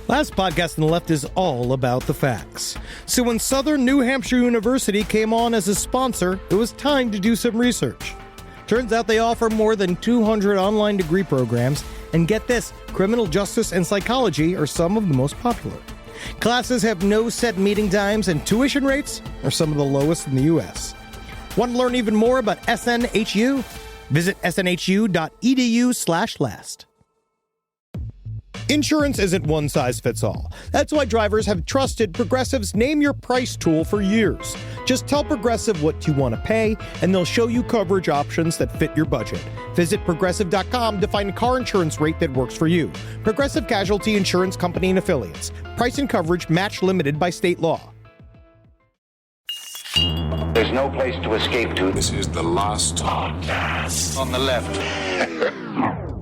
Last podcast on the left is all about the facts. So when Southern New Hampshire University came on as a sponsor, it was time to do some research. Turns out they offer more than 200 online degree programs, and get this, criminal justice and psychology are some of the most popular. Classes have no set meeting times, and tuition rates are some of the lowest in the U.S. Want to learn even more about SNHU? Visit snhu.edu/last. Insurance isn't one size fits all. That's why drivers have trusted Progressive's Name Your Price tool for years. Just tell Progressive what you want to pay, and they'll show you coverage options that fit your budget. Visit Progressive.com to find a car insurance rate that works for you. Progressive Casualty Insurance Company and Affiliates. Price and coverage match limited by state law. There's no place to escape to. This is the last podcast On the left.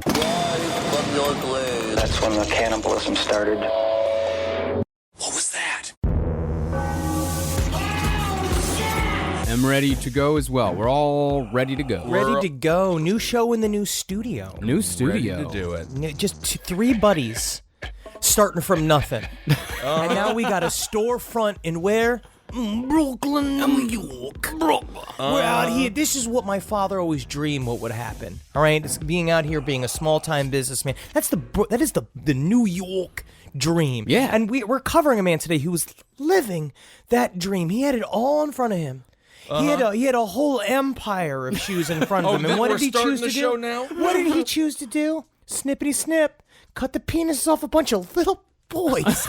From your glade. That's when the cannibalism started. What was that? I'm ready to go as well. We're all ready to go. Ready to go. New show in the new studio. New studio. Ready to do it. Just three buddies starting from nothing. And now we got a storefront in where? Brooklyn, New York. We're out here. This is what my father always dreamed what would happen. All right, it's being out here, being a small-time businessman. That is the New York dream. Yeah. And we're covering a man today who was living that dream. He had it all in front of him. He had a whole empire of shoes in front of him. And what did he choose to do? Show now? What did he choose to do? Snippity snip. Cut the penises off a bunch of little boys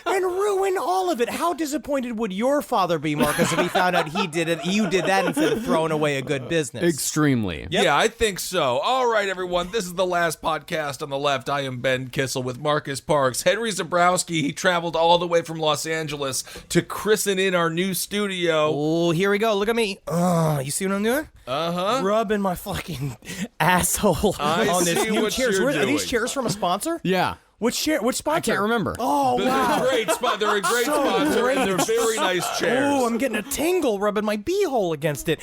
and ruin all of it. How disappointed would your father be, Marcus, if he found out you did that instead of throwing away a good business? Extremely. Yeah, I think so. All right, everyone. This is the last podcast on the left. I am Ben Kissel with Marcus Parks. Henry Zabrowski, he traveled all the way from Los Angeles to christen in our new studio. Oh, here we go. Look at me. You see what I'm doing? Uh-huh. Rubbing my fucking asshole on this see new what chairs. you're Are these doing. chairs from a sponsor? Yeah. Which chair? Which sponsor? I can't remember. Oh, They're wow. a great spot. They're a great So sponsor, great. and they're very nice chairs. Oh, I'm getting a tingle rubbing my beehole against it.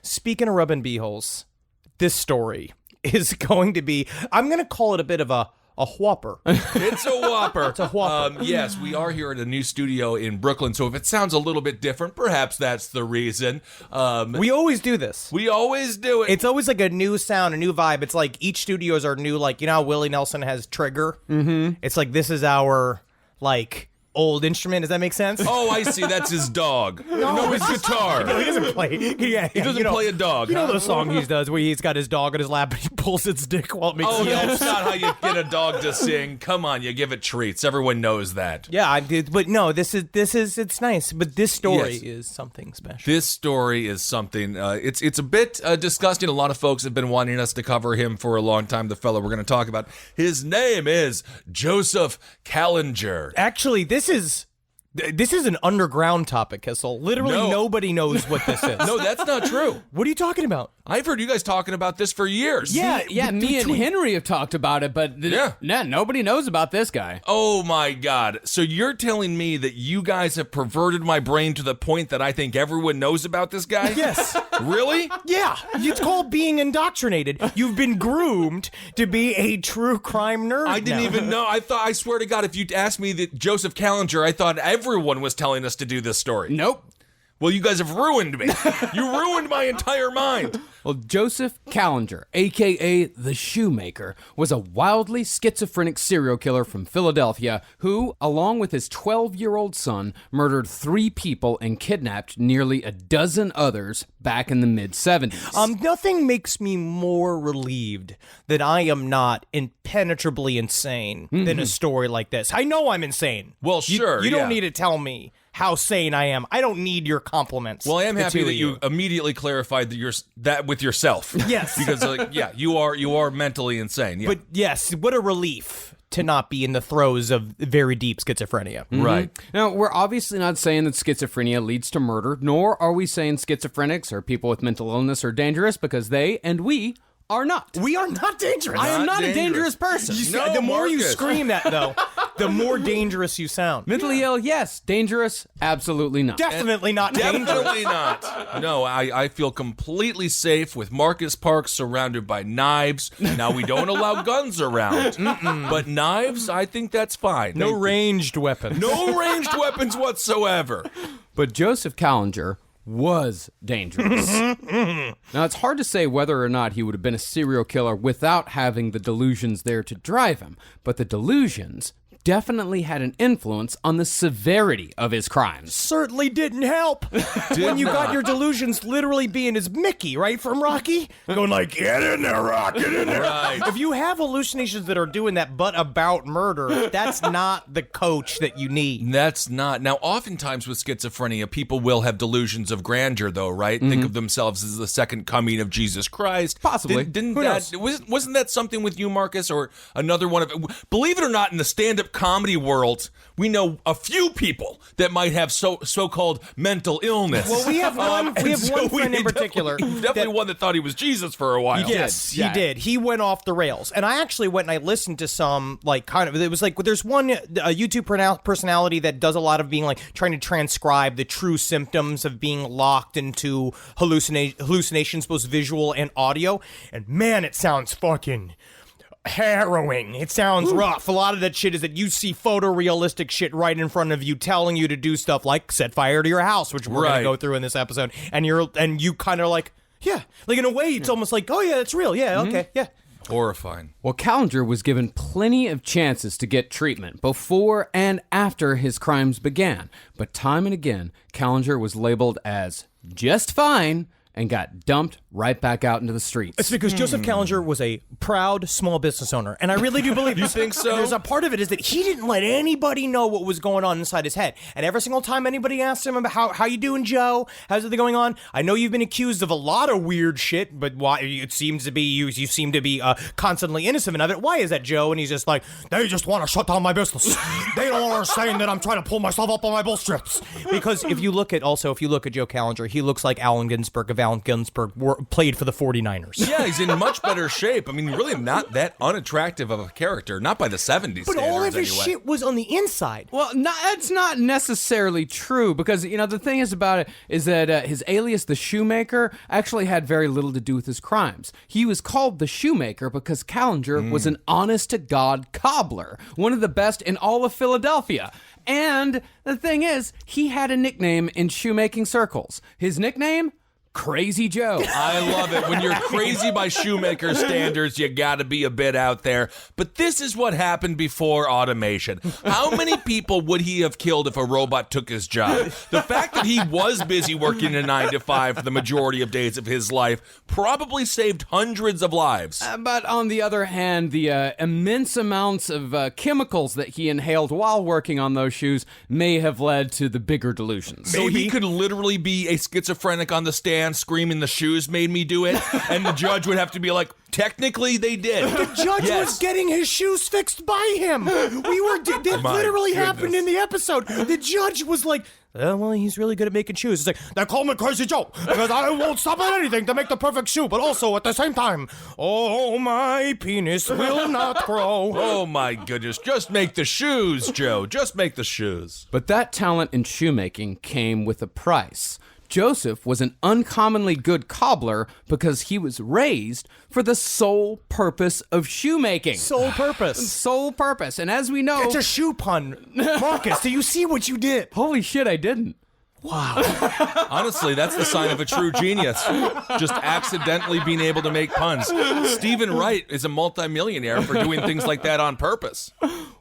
Speaking of rubbing beeholes, this story is going to be, I'm going to call it a bit of a whopper. It's a whopper. It's a whopper. Yes, we are here at a new studio in Brooklyn, so if it sounds a little bit different, perhaps that's the reason. We always do this. We always do it. It's always like a new sound, a new vibe. It's like each studio's our new, like, you know how Willie Nelson has Trigger? Mm-hmm. It's like this is our, like, old instrument. Does that make sense? Oh, I see. That's his dog. No, his guitar. No, he doesn't play. Yeah, He doesn't play a dog. You know huh? the song he does where he's got his dog on his lap and he pulls its dick while it makes Oh, yelps. that's not how you get a dog to sing. Come on, you give it treats. Everyone knows that. Yeah, I did, but no, this is it's nice. But this story Yes. is something special. This story is something, it's a bit disgusting. A lot of folks have been wanting us to cover him for a long time, the fellow we're going to talk about. His name is Joseph Kallinger. Actually, this is an underground topic, Kissel. Literally, No. nobody knows what this is. No, that's not true. What are you talking about? I've heard you guys talking about this for years. Yeah, me and Henry have talked about it, but nobody knows about this guy. Oh my God. So you're telling me that you guys have perverted my brain to the point that I think everyone knows about this guy? Yes. Really? Yeah, it's called being indoctrinated. You've been groomed to be a true crime nerd. I didn't now. even know. I swear to God, if you'd asked me that Joseph Kallinger, I thought everyone was telling us to do this story. Nope. Well, you guys have ruined me. You ruined my entire mind. Well, Joseph Kallinger, a.k.a. the Shoemaker, was a wildly schizophrenic serial killer from Philadelphia who, along with his 12-year-old son, murdered 3 people and kidnapped nearly a dozen others back in the mid-70s. Nothing makes me more relieved that I am not impenetrably insane than a story like this. I know I'm insane. Well, sure, You don't yeah. need to tell me how sane I am. I don't need your compliments. Well, I am the happy two that of you immediately clarified that with yourself. Yes. Because, you are mentally insane. Yeah. But yes, what a relief to not be in the throes of very deep schizophrenia. Right. Now, we're obviously not saying that schizophrenia leads to murder, nor are we saying schizophrenics or people with mental illness are dangerous, because they and we are not. We are not dangerous. I am not a dangerous. dangerous person. You see, No, the more you Marcus. scream that, though, the more dangerous you sound. Mentally ill, yes. Dangerous, absolutely not. Definitely not dangerous. Definitely not. No, I feel completely safe with Marcus Parks surrounded by knives. Now, we don't allow guns around, but knives, I think that's fine. No ranged weapons. No ranged weapons whatsoever. But Joseph Kallinger was dangerous. Now, it's hard to say whether or not he would have been a serial killer without having the delusions there to drive him, but the delusions definitely had an influence on the severity of his crimes. Certainly didn't help. When you got your delusions literally being as Mickey, right, from Rocky? Going like, get in there, Rock, get in there. Right. If you have hallucinations that are doing that but about murder, that's not the coach that you need. That's not. Now, oftentimes with schizophrenia, people will have delusions of grandeur, though, right? Think of themselves as the second coming of Jesus Christ. Possibly. Didn't Who that, knows? wasn't that something with you, Marcus, or another one of, believe it or not, in the stand-up comedy world, we know a few people that might have so-called mental illness. Well, we have one friend in particular. Definitely one that thought he was Jesus for a while. Yes, he did. He went off the rails. And I actually went and I listened to some, like, kind of, it was like, there's one YouTube personality that does a lot of being, like, trying to transcribe the true symptoms of being locked into hallucinations, both visual and audio. And man, it sounds fucking harrowing. It sounds rough. A lot of that shit is that you see photorealistic shit right in front of you telling you to do stuff like set fire to your house, which we're going to go through in this episode. And you kind of like, yeah. Like, in a way, it's almost like, oh, yeah, it's real. Yeah, okay, yeah. Horrifying. Well, Kallinger was given plenty of chances to get treatment before and after his crimes began. But time and again, Kallinger was labeled as just fine and got dumped right back out into the streets. It's because Joseph Kallinger was a proud small business owner, and I really do believe You think so? There's a part of it is that he didn't let anybody know what was going on inside his head. And every single time anybody asked him about how you doing, Joe? How's everything going on? I know you've been accused of a lot of weird shit, but why? It seems to be you seem to be constantly innocent of it. Why is that, Joe? And he's just like, they just want to shut down my business. They don't understand that I'm trying to pull myself up on my bullstrips. Because if you look at Joe Kallinger, he looks like Allen Ginsberg of Allen Ginsberg played for the 49ers. Yeah, he's in much better shape. I mean, really not that unattractive of a character. Not by the 70s But all of his shit was on the inside. Well, that's not necessarily true because, the thing is about it is that his alias, the Shoemaker, actually had very little to do with his crimes. He was called the Shoemaker because Kallinger was an honest-to-God cobbler, one of the best in all of Philadelphia. And the thing is, he had a nickname in shoemaking circles. His nickname? Crazy Joe. I love it. When you're crazy by Shoemaker standards, you gotta be a bit out there. But this is what happened before automation. How many people would he have killed if a robot took his job? The fact that he was busy working a 9-to-5 for the majority of days of his life probably saved hundreds of lives. But on the other hand, the immense amounts of chemicals that he inhaled while working on those shoes may have led to the bigger delusions. So he could literally be a schizophrenic on the stand screaming, "The shoes made me do it," and the judge would have to be like, technically they did. The judge was getting his shoes fixed by him. That literally happened in the episode. The judge was like, oh, well, he's really good at making shoes. It's like, they call me Crazy Joe because I won't stop at anything to make the perfect shoe, but also at the same time, oh, my penis will not grow. Oh my goodness, just make the shoes, Joe. Just make the shoes. But that talent in shoemaking came with a price. Joseph was an uncommonly good cobbler because he was raised for the sole purpose of shoemaking. Sole purpose. Sole purpose. And as we know... It's a shoe pun. Marcus, do you see what you did? Holy shit, I didn't. Wow. Honestly, that's the sign of a true genius. Just accidentally being able to make puns. Stephen Wright is a multimillionaire for doing things like that on purpose.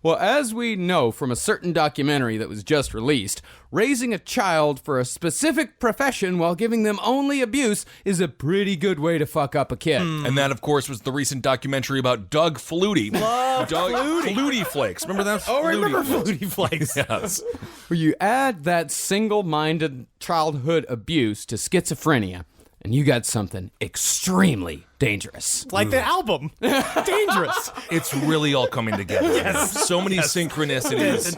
Well, as we know from a certain documentary that was just released, raising a child for a specific profession while giving them only abuse is a pretty good way to fuck up a kid. And that, of course, was the recent documentary about Doug Flutie. Flutie Flakes. Remember that? Oh, I remember Flutie Flakes. Yes. Where you add that single-minded childhood abuse to schizophrenia, and you got something extremely dangerous. Like the album. Dangerous. It's really all coming together. Yes. So many synchronicities.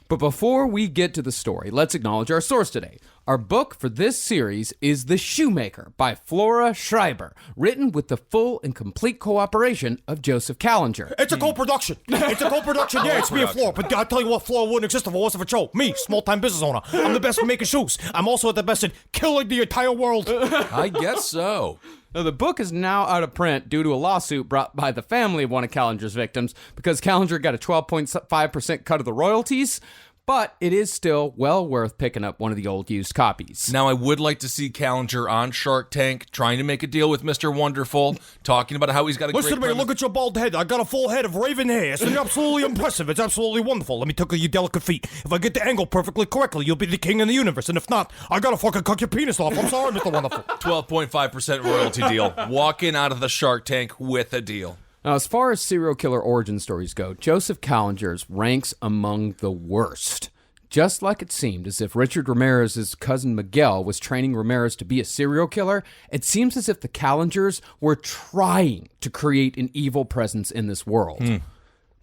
But before we get to the story, let's acknowledge our source today. Our book for this series is The Shoemaker by Flora Schreiber, written with the full and complete cooperation of Joseph Kallinger. It's a co-production. It's a co-production. Yeah, it's me and Flora. But I'll tell you what, Flora wouldn't exist if it wasn't for Joe. Me, small-time business owner. I'm the best at making shoes. I'm also the best at killing the entire world. I guess so. Now, the book is now out of print due to a lawsuit brought by the family of one of Kallinger's victims because Kallinger got a 12.5% cut of the royalties. But it is still well worth picking up one of the old used copies. Now, I would like to see Kallinger on Shark Tank, trying to make a deal with Mr. Wonderful, talking about how he's got a Listen great to me, look at your bald head. I got a full head of raven hair. It's absolutely impressive. It's absolutely wonderful. Let me tickle your delicate feet. If I get the angle perfectly correctly, you'll be the king of the universe. And if not, I gotta fucking cut your penis off. I'm sorry, Mr. Wonderful. 12.5% royalty deal. Walking out of the Shark Tank with a deal. Now, as far as serial killer origin stories go, Joseph Kallinger's ranks among the worst. Just like it seemed as if Richard Ramirez's cousin Miguel was training Ramirez to be a serial killer, it seems as if the Kallingers were trying to create an evil presence in this world.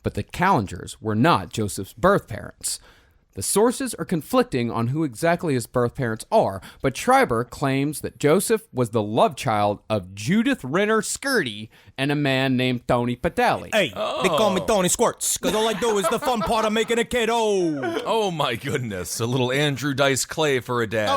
But the Kallingers were not Joseph's birth parents. The sources are conflicting on who exactly his birth parents are, but Schreiber claims that Joseph was the love child of Judith Renner Skirty and a man named Tony Patelli. Hey, they call me Tony Squirts, because all I do is the fun part of making a kid. Oh my goodness, a little Andrew Dice Clay for a dad.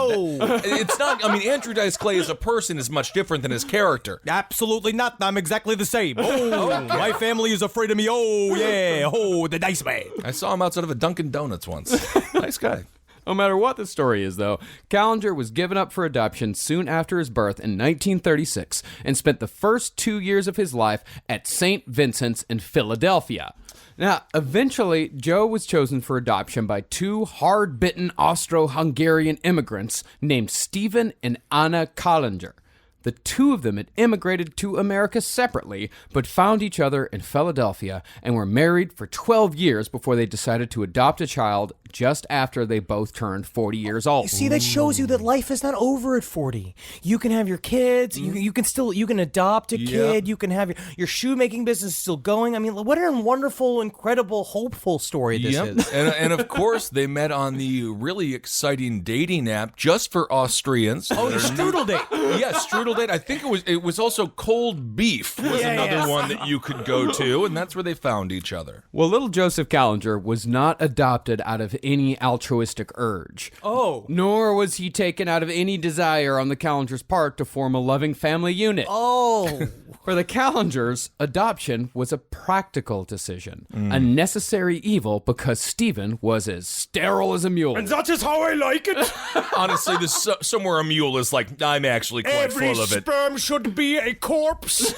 It's not, I mean, Andrew Dice Clay as a person is much different than his character. Absolutely not. I'm exactly the same. My family is afraid of me. The Dice Man. I saw him outside of a Dunkin' Donuts once. Nice guy. No matter what the story is, though, Kallinger was given up for adoption soon after his birth in 1936 and spent the first 2 years of his life at St. Vincent's in Philadelphia. Now, eventually, Joe was chosen for adoption by two hard-bitten Austro-Hungarian immigrants named Stephen and Anna Kallinger. The two of them had immigrated to America separately, but found each other in Philadelphia and were married for 12 years before they decided to adopt a child just after they both turned 40 years old. See, that shows you that life is not over at 40. You can have your kids. You can adopt a kid. You can have your shoemaking business still going. I mean, what a wonderful, incredible, hopeful story this is. And of course, they met on the really exciting dating app just for Austrians. Oh, the Strudel date. Yeah, Strudel date. I think it was also Cold Beef was another one that you could go to, and that's where they found each other. Well, little Joseph Kallinger was not adopted out of any altruistic urge. Oh. Nor was he taken out of any desire on the Kallingers' part to form a loving family unit. Oh. For the Kallingers, adoption was a practical decision, a necessary evil because Stephen was as sterile as a mule. And that is how I like it. Honestly, there's somewhere a mule is like, I'm actually quite full of it. Sperm should be a corpse.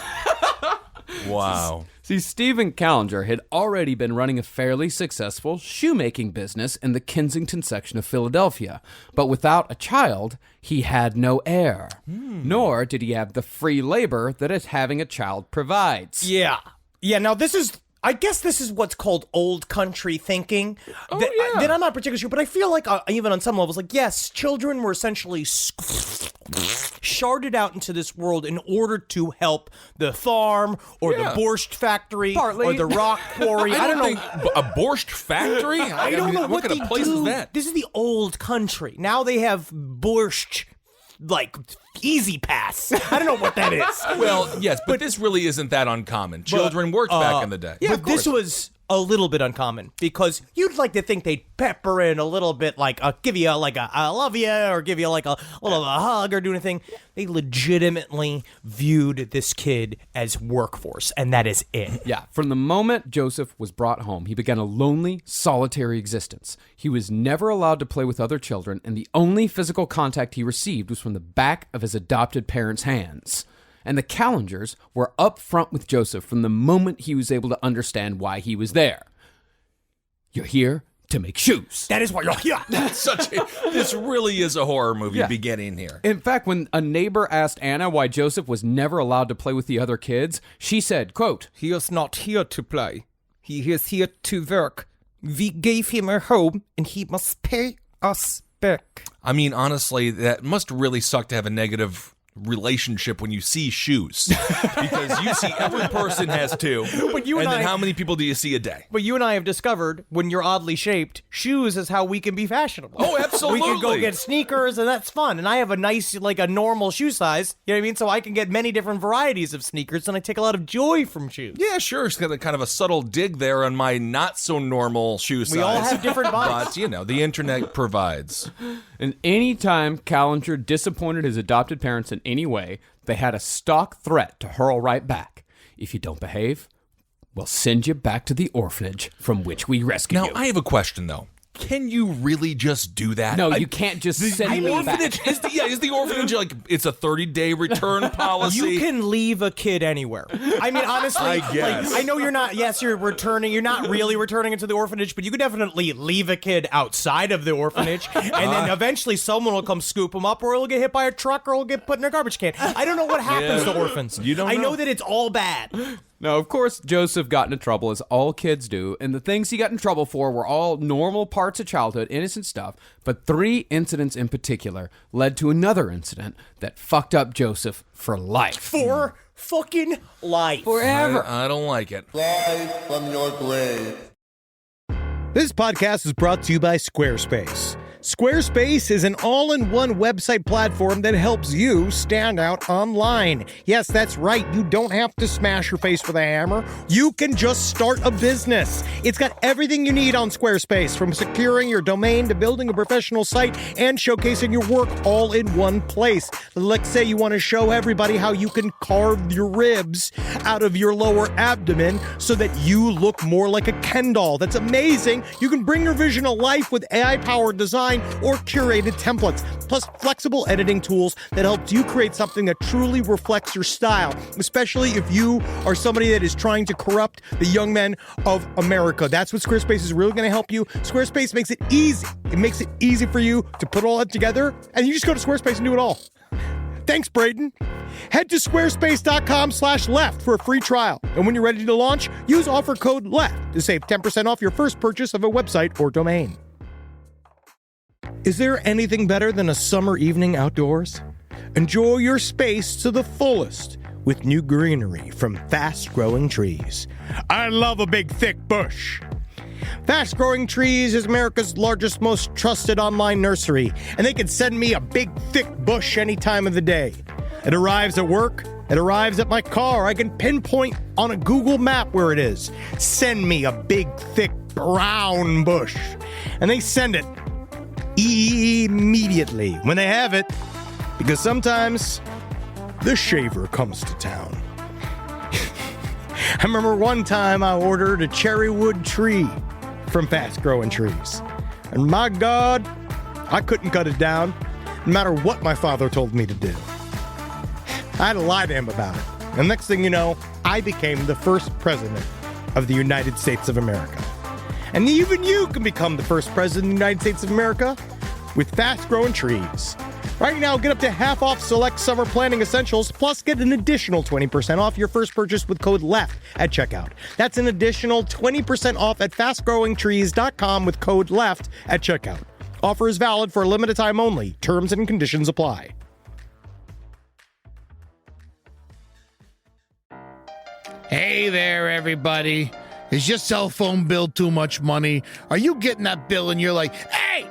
Wow. See, Stephen Kallinger had already been running a fairly successful shoemaking business in the Kensington section of Philadelphia, but without a child, he had no heir. Nor did he have the free labor that having a child provides. Yeah. Now I guess this is what's called old country thinking. That I'm not particularly sure, but I feel like even on some levels, like, yes, children were essentially sharded out into this world in order to help the farm or the borscht factory or the rock quarry. I don't know. A borscht factory? I don't know what kind they of place do. is that? This is the old country. Now they have borscht, like, Easy Pass. I don't know what that is. Well, yes, but this really isn't that uncommon. Children worked back in the day. Yeah, but this was a little bit uncommon because you'd like to think they'd pepper in a little bit, like give you like a I love you or give you like a little of a hug or do anything. They legitimately viewed this kid as workforce, and that is it. Yeah, from the moment Joseph was brought home, he began a lonely, solitary existence. He was never allowed to play with other children, and the only physical contact he received was from the back of his adopted parents' hands. And the Kallingers were up front with Joseph from the moment he was able to understand why he was there. You're here to make shoes. That is why you're here. This really is a horror movie beginning here. In fact, when a neighbor asked Anna why Joseph was never allowed to play with the other kids, she said, quote, "He is not here to play. He is here to work. We gave him a home, and he must pay us back." I mean, honestly, that must really suck to have a negative relationship when you see shoes, because you see every person has two, But you and and then I- how many people do you see a day? But you and I have discovered when you're oddly shaped, shoes is how we can be fashionable. Oh, absolutely. We can go get sneakers, and that's fun. And I have a nice, like a normal shoe size. You know what I mean? So I can get many different varieties of sneakers, and I take a lot of joy from shoes. Yeah, sure. It's got a kind of a subtle dig there on my not so normal shoe size. We all have different bodies. But, you know, the internet provides. And any time Kallinger disappointed his adopted parents in any way, they had a stock threat to hurl right back. If you don't behave, we'll send you back to the orphanage from which we rescued Now, you. I have a question, though. Can you really just do that? No, you can't just send the me orphanage back. is the orphanage like it's a 30-day return policy? You can leave a kid anywhere. I mean, honestly, I guess. Like, I know you're not. Yes, you're returning. You're not really returning into the orphanage, but you could definitely leave a kid outside of the orphanage, and then eventually someone will come scoop him up, or he'll get hit by a truck, or he'll get put in a garbage can. I don't know what happens to orphans. You don't I know. know that it's all bad. Now, of course, Joseph got into trouble, as all kids do, and the things he got in trouble for were all normal parts of childhood, innocent stuff, but 3 incidents in particular led to another incident that fucked up Joseph for life. For fucking life. Forever. I don't like it. This podcast is brought to you by Squarespace. Squarespace is an all-in-one website platform that helps you stand out online. Yes, that's right. You don't have to smash your face with a hammer. You can just start a business. It's got everything you need on Squarespace, from securing your domain to building a professional site and showcasing your work all in one place. Let's say you want to show everybody how you can carve your ribs out of your lower abdomen so that you look more like a Ken doll. That's amazing. You can bring your vision to life with AI-powered design or curated templates, plus flexible editing tools that helps you create something that truly reflects your style, especially if you are somebody that is trying to corrupt the young men of America. That's what Squarespace is really going to help you. Squarespace makes it easy. It makes it easy for you to put all that together, and you just go to Squarespace and do it all. Thanks, Braden. Head to squarespace.com/left for a free trial. And when you're ready to launch, use offer code LEFT to save 10% off your first purchase of a website or domain. Is there anything better than a summer evening outdoors? Enjoy your space to the fullest with new greenery from Fast Growing Trees. I love a big, thick bush. Fast Growing Trees is America's largest, most trusted online nursery, and they can send me a big, thick bush any time of the day. It arrives at work. It arrives at my car. I can pinpoint on a Google map where it is. Send me a big, thick, brown bush. And they send it immediately when they have it, because sometimes the shaver comes to town. I remember one time I ordered a cherry wood tree from Fast Growing Trees, and my God, I couldn't cut it down no matter what my father told me to do. I had to lie to him about it, and next thing you know, I became the first president of the United States of America. And even you can become the first president of the United States of America with Fast Growing Trees. Right now, get up to half off select summer planting essentials, plus get an additional 20% off your first purchase with code LEFT at checkout. That's an additional 20% off at fastgrowingtrees.com with code LEFT at checkout. Offer is valid for a limited time only. Terms and conditions apply. Hey there, everybody. Is your cell phone bill too much money? Are you getting that bill and you're like, hey,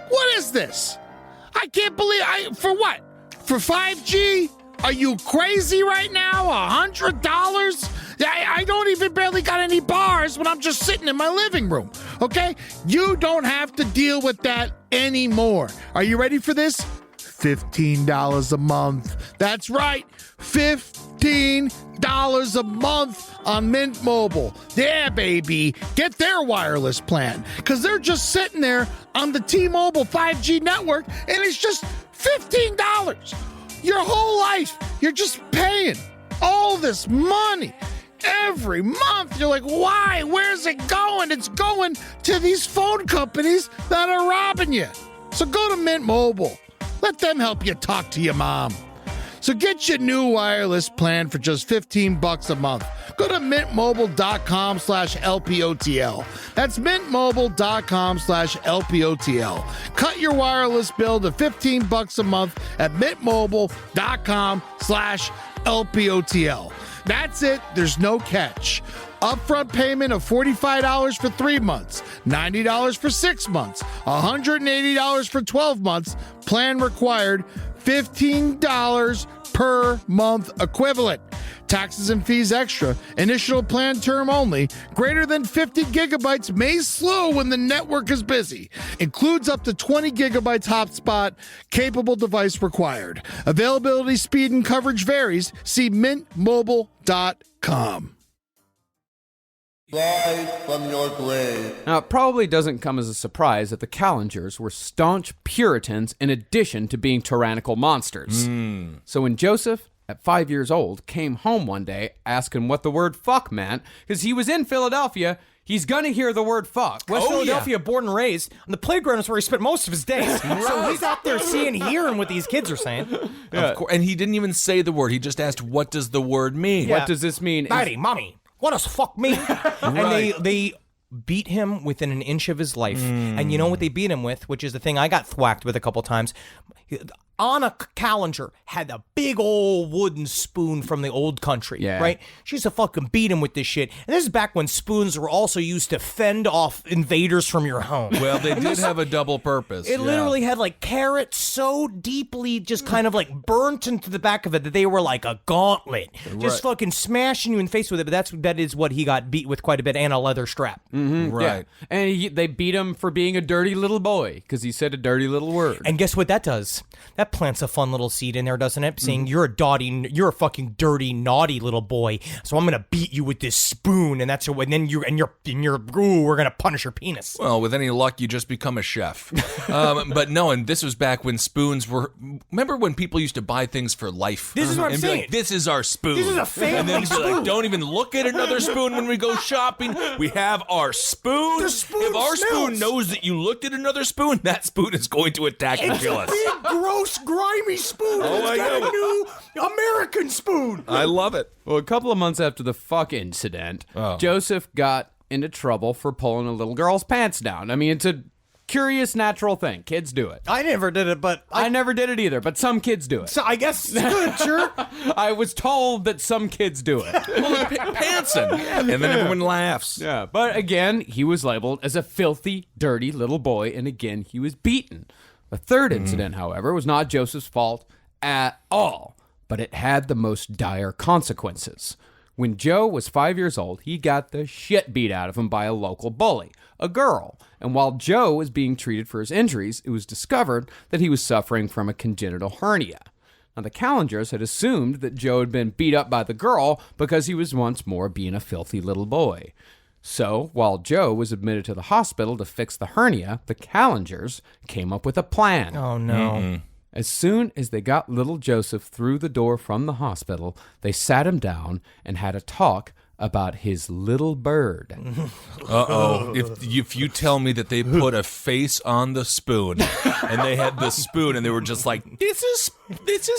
what is this? I can't believe for what? For 5G? Are you crazy right now? $100? I don't even barely got any bars when I'm just sitting in my living room, okay? You don't have to deal with that anymore. Are you ready for this? $15 a month. That's right, $15 a month on Mint Mobile. Yeah, baby. Get their wireless plan, because they're just sitting there on the T-Mobile 5G network, and it's just $15. Your whole life, you're just paying all this money every month. You're like, why? Where's it going? It's going to these phone companies that are robbing you. So go to Mint Mobile. Let them help you talk to your mom. So get your new wireless plan for just $15 a month. Go to mintmobile.com/LPOTL. That's mintmobile.com/LPOTL. Cut your wireless bill to $15 a month at mintmobile.com/LPOTL. That's it. There's no catch. Upfront payment of $45 for 3 months, $90 for 6 months, $180 for 12 months. Plan required, $15 per month equivalent. Taxes and fees extra. Initial plan term only. Greater than 50 gigabytes may slow when the network is busy. Includes up to 20 gigabytes hotspot. Capable device required. Availability, speed, and coverage varies. See mintmobile.com. Rise from your grave. Now, it probably doesn't come as a surprise that the Kallingers were staunch Puritans in addition to being tyrannical monsters. So when Joseph, at 5 years old, came home one day asking what the word fuck meant, because he was in Philadelphia, he's gonna hear the word fuck. West Philadelphia, born and raised, and the playground is where he spent most of his days. So he's out there seeing, hearing what these kids are saying. Of course, and he didn't even say the word. He just asked, what does the word mean? Yeah. What does this mean? Daddy, mommy, what does fuck mean? And they beat him within an inch of his life. And you know what they beat him with, which is the thing I got thwacked with a couple times. Anna Kallinger had a big old wooden spoon from the old country, right? She used to fucking beat him with this shit. And this is back when spoons were also used to fend off invaders from your home. Well, they did have a double purpose. It literally had like carrots so deeply just kind of like burnt into the back of it that they were like a gauntlet. Just fucking smashing you in the face with it. But that is what he got beat with quite a bit, and a leather strap. Right. Yeah. And they beat him for being a dirty little boy because he said a dirty little word. And guess what that does? That plants a fun little seed in there, doesn't it? Saying you're a fucking dirty, naughty little boy. So I'm gonna beat you with this spoon, and that's and then we're gonna punish your penis. Well, with any luck, you just become a chef. But no, and this was back when spoons were. Remember when people used to buy things for life? This is what I'm and be saying. like, this is our spoon. This is a family and then be spoon. like, don't even look at another spoon when we go shopping. We have our spoon. The spoon if our smells. spoon knows that you looked at another spoon, that spoon is going to attack and kill us. Big, gross, grimy spoon. I It's got know. a new American spoon. I love it. Well, a couple of months after the fuck incident, Joseph got into trouble for pulling a little girl's pants down. I mean, it's a curious, natural thing. Kids do it. I never did it, but I never did it either, but some kids do it. So I guess it's good, sure. I was told that some kids do it. Pantsing. And then everyone laughs. Yeah, but again, he was labeled as a filthy, dirty little boy, and again, he was beaten. The third incident, however, was not Joseph's fault at all, but it had the most dire consequences. When Joe was 5 years old, he got the shit beat out of him by a local bully, a girl. And while Joe was being treated for his injuries, it was discovered that he was suffering from a congenital hernia. Now, the Kallingers had assumed that Joe had been beat up by the girl because he was once more being a filthy little boy. So, while Joe was admitted to the hospital to fix the hernia, the Kallingers came up with a plan. Oh, no. As soon as they got little Joseph through the door from the hospital, they sat him down and had a talk about his little bird. Uh-oh. If you tell me that they put a face on the spoon and they had the spoon and they were just like, this is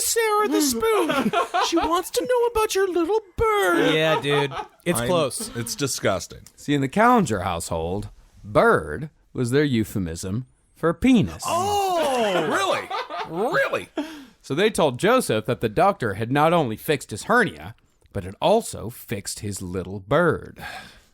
Sarah the spoon. She wants to know about your little bird. Yeah, dude. It's close. It's disgusting. See, in the Kallinger household, bird was their euphemism for penis. Oh, really? Really? So they told Joseph that the doctor had not only fixed his hernia, but had also fixed his little bird.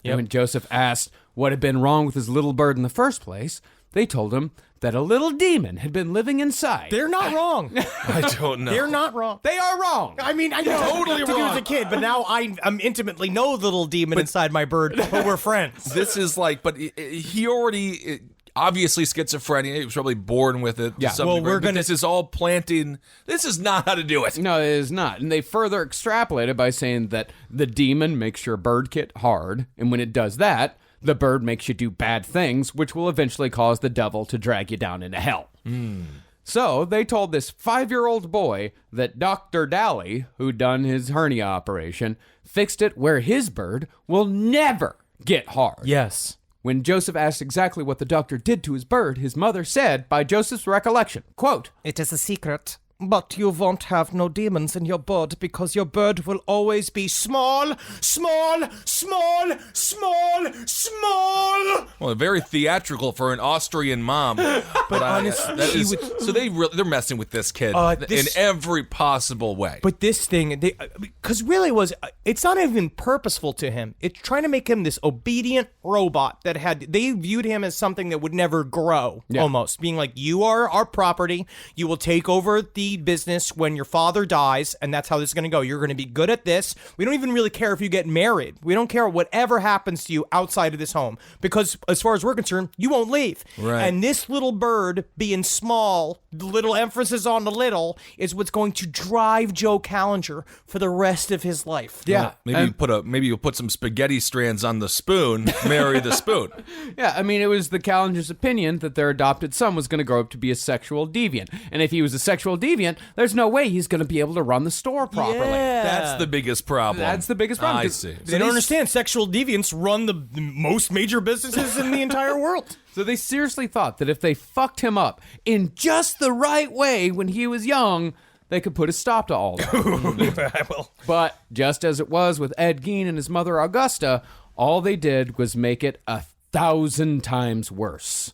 And when Joseph asked what had been wrong with his little bird in the first place, they told him that a little demon had been living inside. They're not wrong. I don't know. They're not wrong. They are wrong. I mean, I know Totally to wrong. as a kid, but now I'm intimately know the little demon inside my bird, but we're friends. This is like, but he already... Obviously schizophrenia. He was probably born with it. Yeah. To some Well, degree, we're but gonna- this is all planting. This is not how to do it. No, it is not. And they further extrapolated by saying that the demon makes your bird get hard, and when it does that, the bird makes you do bad things, which will eventually cause the devil to drag you down into hell. So they told this 5-year-old boy that Dr. Dally, who'd done his hernia operation, fixed it where his bird will never get hard. Yes. When Joseph asked exactly what the doctor did to his bird, his mother said, by Joseph's recollection, quote, It is a secret. But you won't have no demons in your bird because your bird will always be small, small, small, small, small. Well, very theatrical for an Austrian mom. But honestly, they're messing with this kid in every possible way. But this thing, because really it's not even purposeful to him. It's trying to make him this obedient robot they viewed him as something that would never grow, almost. Being like, you are our property. You will take over the business when your father dies, and that's how this is going to go. You're going to be good at this. We don't even really care if you get married. We don't care whatever happens to you outside of this home, because as far as we're concerned, you won't leave. Right. And this little bird being small, the little emphasis on the little, is what's going to drive Joe Kallinger for the rest of his life. Yeah. Maybe you'll put some spaghetti strands on the spoon, marry the spoon. Yeah, I mean, it was the Kallinger's opinion that their adopted son was going to grow up to be a sexual deviant. And if he was a sexual deviant, there's no way he's going to be able to run the store properly. Yeah. That's the biggest problem. That's the biggest problem. I see. They don't understand sexual deviants run the most major businesses in the entire world. So they seriously thought that if they fucked him up in just the right way when he was young, they could put a stop to all that. But just as it was with Ed Gein and his mother Augusta, all they did was make it 1,000 times worse.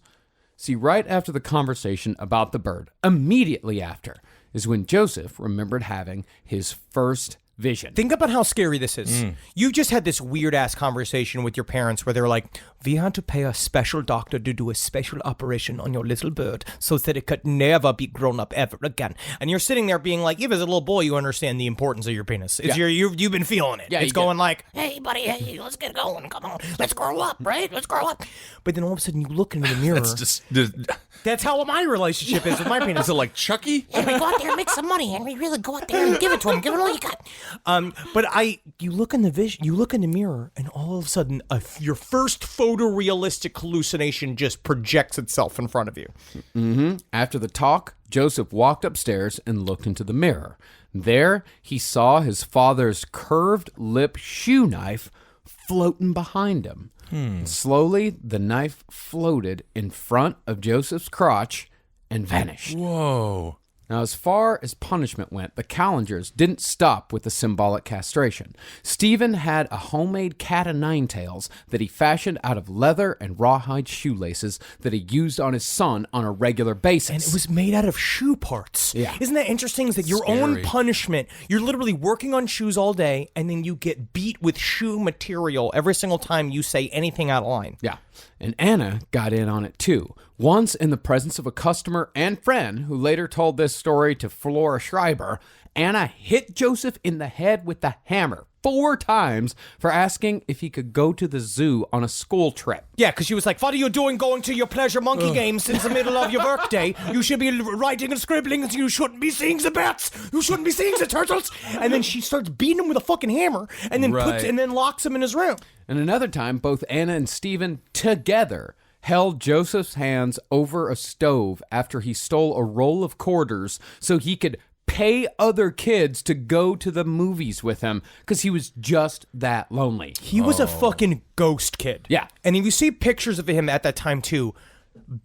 See, right after the conversation about the bird, immediately after, is when Joseph remembered having his first vision. Think about how scary this is. You just had this weird-ass conversation with your parents where they're like, we had to pay a special doctor to do a special operation on your little bird so that it could never be grown up ever again. And you're sitting there being like, even as a little boy, you understand the importance of your penis. It's you've been feeling it. Yeah, it's going like, Hey, buddy, hey, let's get going. Come on. Let's grow up, right? Let's grow up. but then all of a sudden you look into the mirror. That's how my relationship is with my penis. Is it like Chucky? And we go out there and make some money, and we really go out there and give it to him. Give it all you got. But you look in the mirror, and all of a sudden, your first photorealistic hallucination just projects itself in front of you. Mm-hmm. After the talk, Joseph walked upstairs and looked into the mirror. There, he saw his father's curved lip shoe knife floating behind him. And slowly, the knife floated in front of Joseph's crotch and vanished. Whoa. Now, as far as punishment went, the Kallingers didn't stop with the symbolic castration. Stephen had a homemade cat o' nine tails that he fashioned out of leather and rawhide shoelaces that he used on his son on a regular basis. And it was made out of shoe parts. Yeah. Isn't that interesting? Is that your own punishment? You're literally working on shoes all day, and then you get beat with shoe material every single time you say anything out of line. Yeah. And Anna got in on it too. Once in the presence of a customer and friend who later told this story to Flora Schreiber, Anna hit Joseph in the head with the hammer 4 times for asking if he could go to the zoo on a school trip. Yeah, because she was like, what are you doing going to your pleasure monkey game since the middle of your workday? You should be writing and scribbling. You shouldn't be seeing the bats. You shouldn't be seeing the turtles. And then she starts beating him with a fucking hammer and then locks him in his room. And another time, both Anna and Stephen together held Joseph's hands over a stove after he stole a roll of quarters so he could pay other kids to go to the movies with him because he was just that lonely. He was a fucking ghost kid. Yeah. And if you see pictures of him at that time too,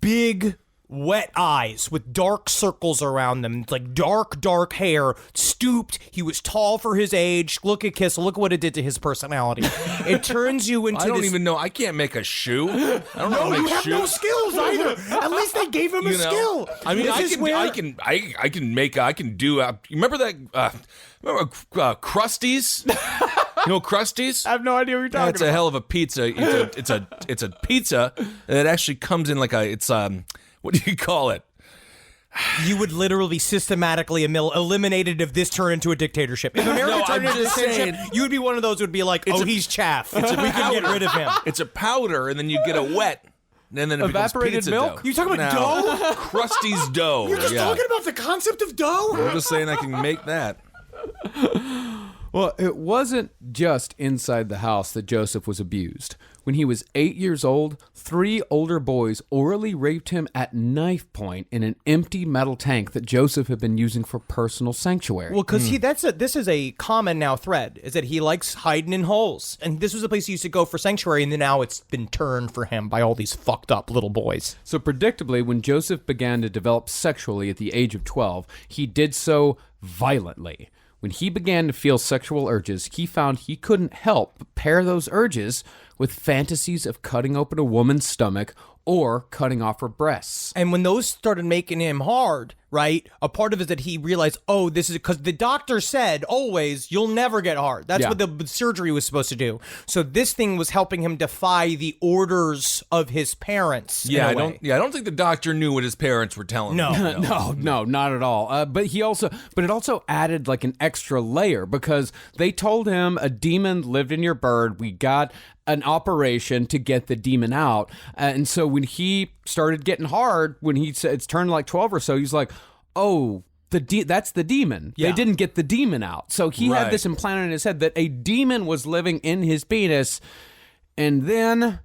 big, wet eyes with dark circles around them, like dark hair, stooped. He was tall for his age. Look at Kissel. Look what it did to his personality. It turns you into I don't even know. I can't make a shoe. I don't know how to make you have no shoes. skills either. At least they gave him a skill. I mean, I can do. You remember that? Remember Krusty's? You know Krusty's? I have no idea what you're talking It's a hell of a pizza. It's a pizza that actually comes in like what do you call it? You would literally systematically eliminate it if this turned into a dictatorship. If America turned into a dictatorship, you would be one of those who would be like, he's chaff. We can get rid of him. It's a powder, and then you get it wet. And then it Evaporated becomes pizza milk? dough. You talking about dough? Krusty's dough. You're just talking about the concept of dough? I'm just saying I can make that. Well, it wasn't just inside the house that Joseph was abused. When he was 8 years old, 3 older boys orally raped him at knife point in an empty metal tank that Joseph had been using for personal sanctuary. Well, because this is a common now thread, is that he likes hiding in holes. And this was the place he used to go for sanctuary, and then now it's been turned for him by all these fucked up little boys. So predictably, when Joseph began to develop sexually at the age of 12, he did so violently. When he began to feel sexual urges, he found he couldn't help but pair those urges with fantasies of cutting open a woman's stomach or cutting off her breasts. And when those started making him hard, right, a part of it is that he realized, oh, this is because the doctor said always, you'll never get hard. That's what the surgery was supposed to do. So this thing was helping him defy the orders of his parents. I don't think the doctor knew what his parents were telling him. No, not at all. But it also added like an extra layer because they told him a demon lived in your bird. We got an operation to get the demon out. And so when he started getting hard, when he said it's turned like 12 or so, he's like, oh, that's the demon. Yeah. They didn't get the demon out. So he had this implanted in his head that a demon was living in his penis. And then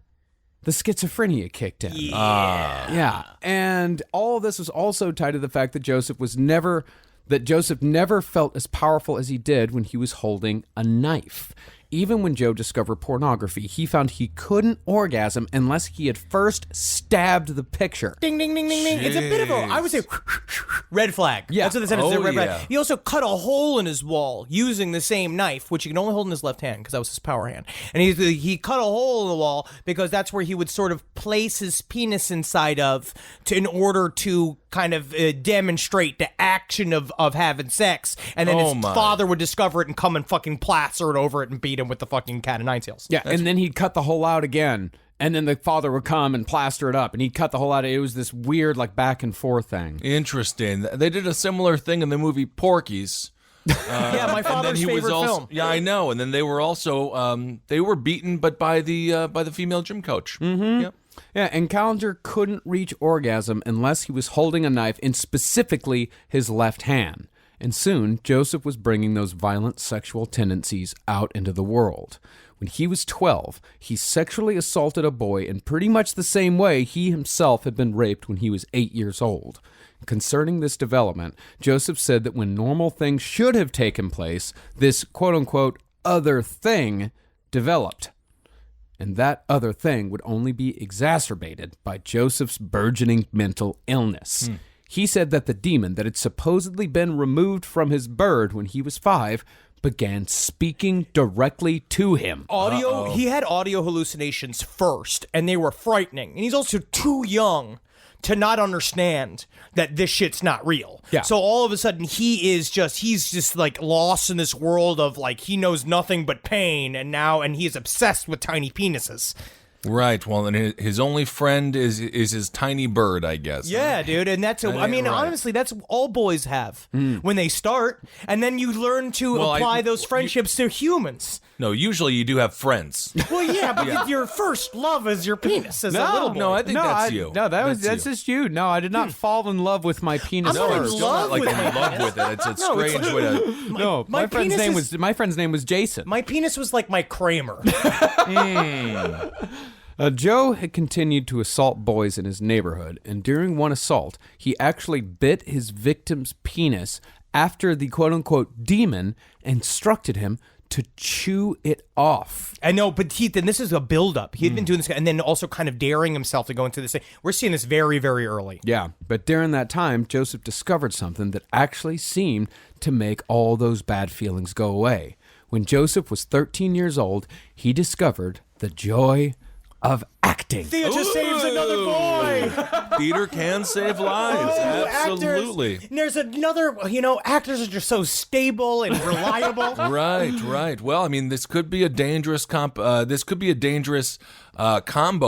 the schizophrenia kicked in. Yeah. And all of this was also tied to the fact that Joseph never felt as powerful as he did when he was holding a knife. Even when Joe discovered pornography, he found he couldn't orgasm unless he had first stabbed the picture. Ding, ding, ding, ding, ding. It's a bit of a, I would say, red flag. Yeah. That's what the sentence is, red flag. He also cut a hole in his wall using the same knife, which he can only hold in his left hand because that was his power hand. And he cut a hole in the wall because that's where he would sort of place his penis inside of in order to kind of demonstrate the action of having sex. And then his father would discover it and come and fucking plaster it over it and beat him with the fucking cat of nine tails. Yeah, and then he'd cut the hole out again. And then the father would come and plaster it up, and he'd cut the hole out. It was this weird, like, back and forth thing. Interesting. They did a similar thing in the movie Porky's. Yeah, my father's favorite film. Yeah, I know. And then they were also they were beaten, but by the female gym coach. Mm-hmm. Yep. Yeah, and Kallinger couldn't reach orgasm unless he was holding a knife in specifically his left hand. And soon, Joseph was bringing those violent sexual tendencies out into the world. When he was 12, he sexually assaulted a boy in pretty much the same way he himself had been raped when he was 8 years old. Concerning this development, Joseph said that when normal things should have taken place, this quote-unquote other thing developed. And that other thing would only be exacerbated by Joseph's burgeoning mental illness. He said that the demon that had supposedly been removed from his bird when he was 5 began speaking directly to him. He had audio hallucinations first, and they were frightening. And he's also too young to not understand that this shit's not real. Yeah. So all of a sudden he's just like lost in this world of like he knows nothing but pain, and he's obsessed with tiny penises. Right. Well, and his only friend is his tiny bird, I guess. Yeah, dude. And that's honestly, that's all boys have when they start. And then you learn to apply those friendships to humans. No, usually you do have friends. Well, yeah, but your first love is your penis as a little boy. No, I think that's you. No, that's just you. No, I did not fall in love with my penis. I'm not first. in Still not love like with I'm in love with it. It's a strange way to. No, my friend's name was Jason. My penis was like my Kramer. Joe had continued to assault boys in his neighborhood, and during one assault, he actually bit his victim's penis after the quote-unquote demon instructed him to chew it off. I know, but then this is a buildup. He had been doing this, and then also kind of daring himself to go into this thing. We're seeing this very, very early. Yeah, but during that time, Joseph discovered something that actually seemed to make all those bad feelings go away. When Joseph was 13 years old, he discovered the joy of acting. Theater saves another boy. Theater can save lives. Absolutely. Actors. There's another, actors are just so stable and reliable. Right. Well, I mean, this could be a dangerous combo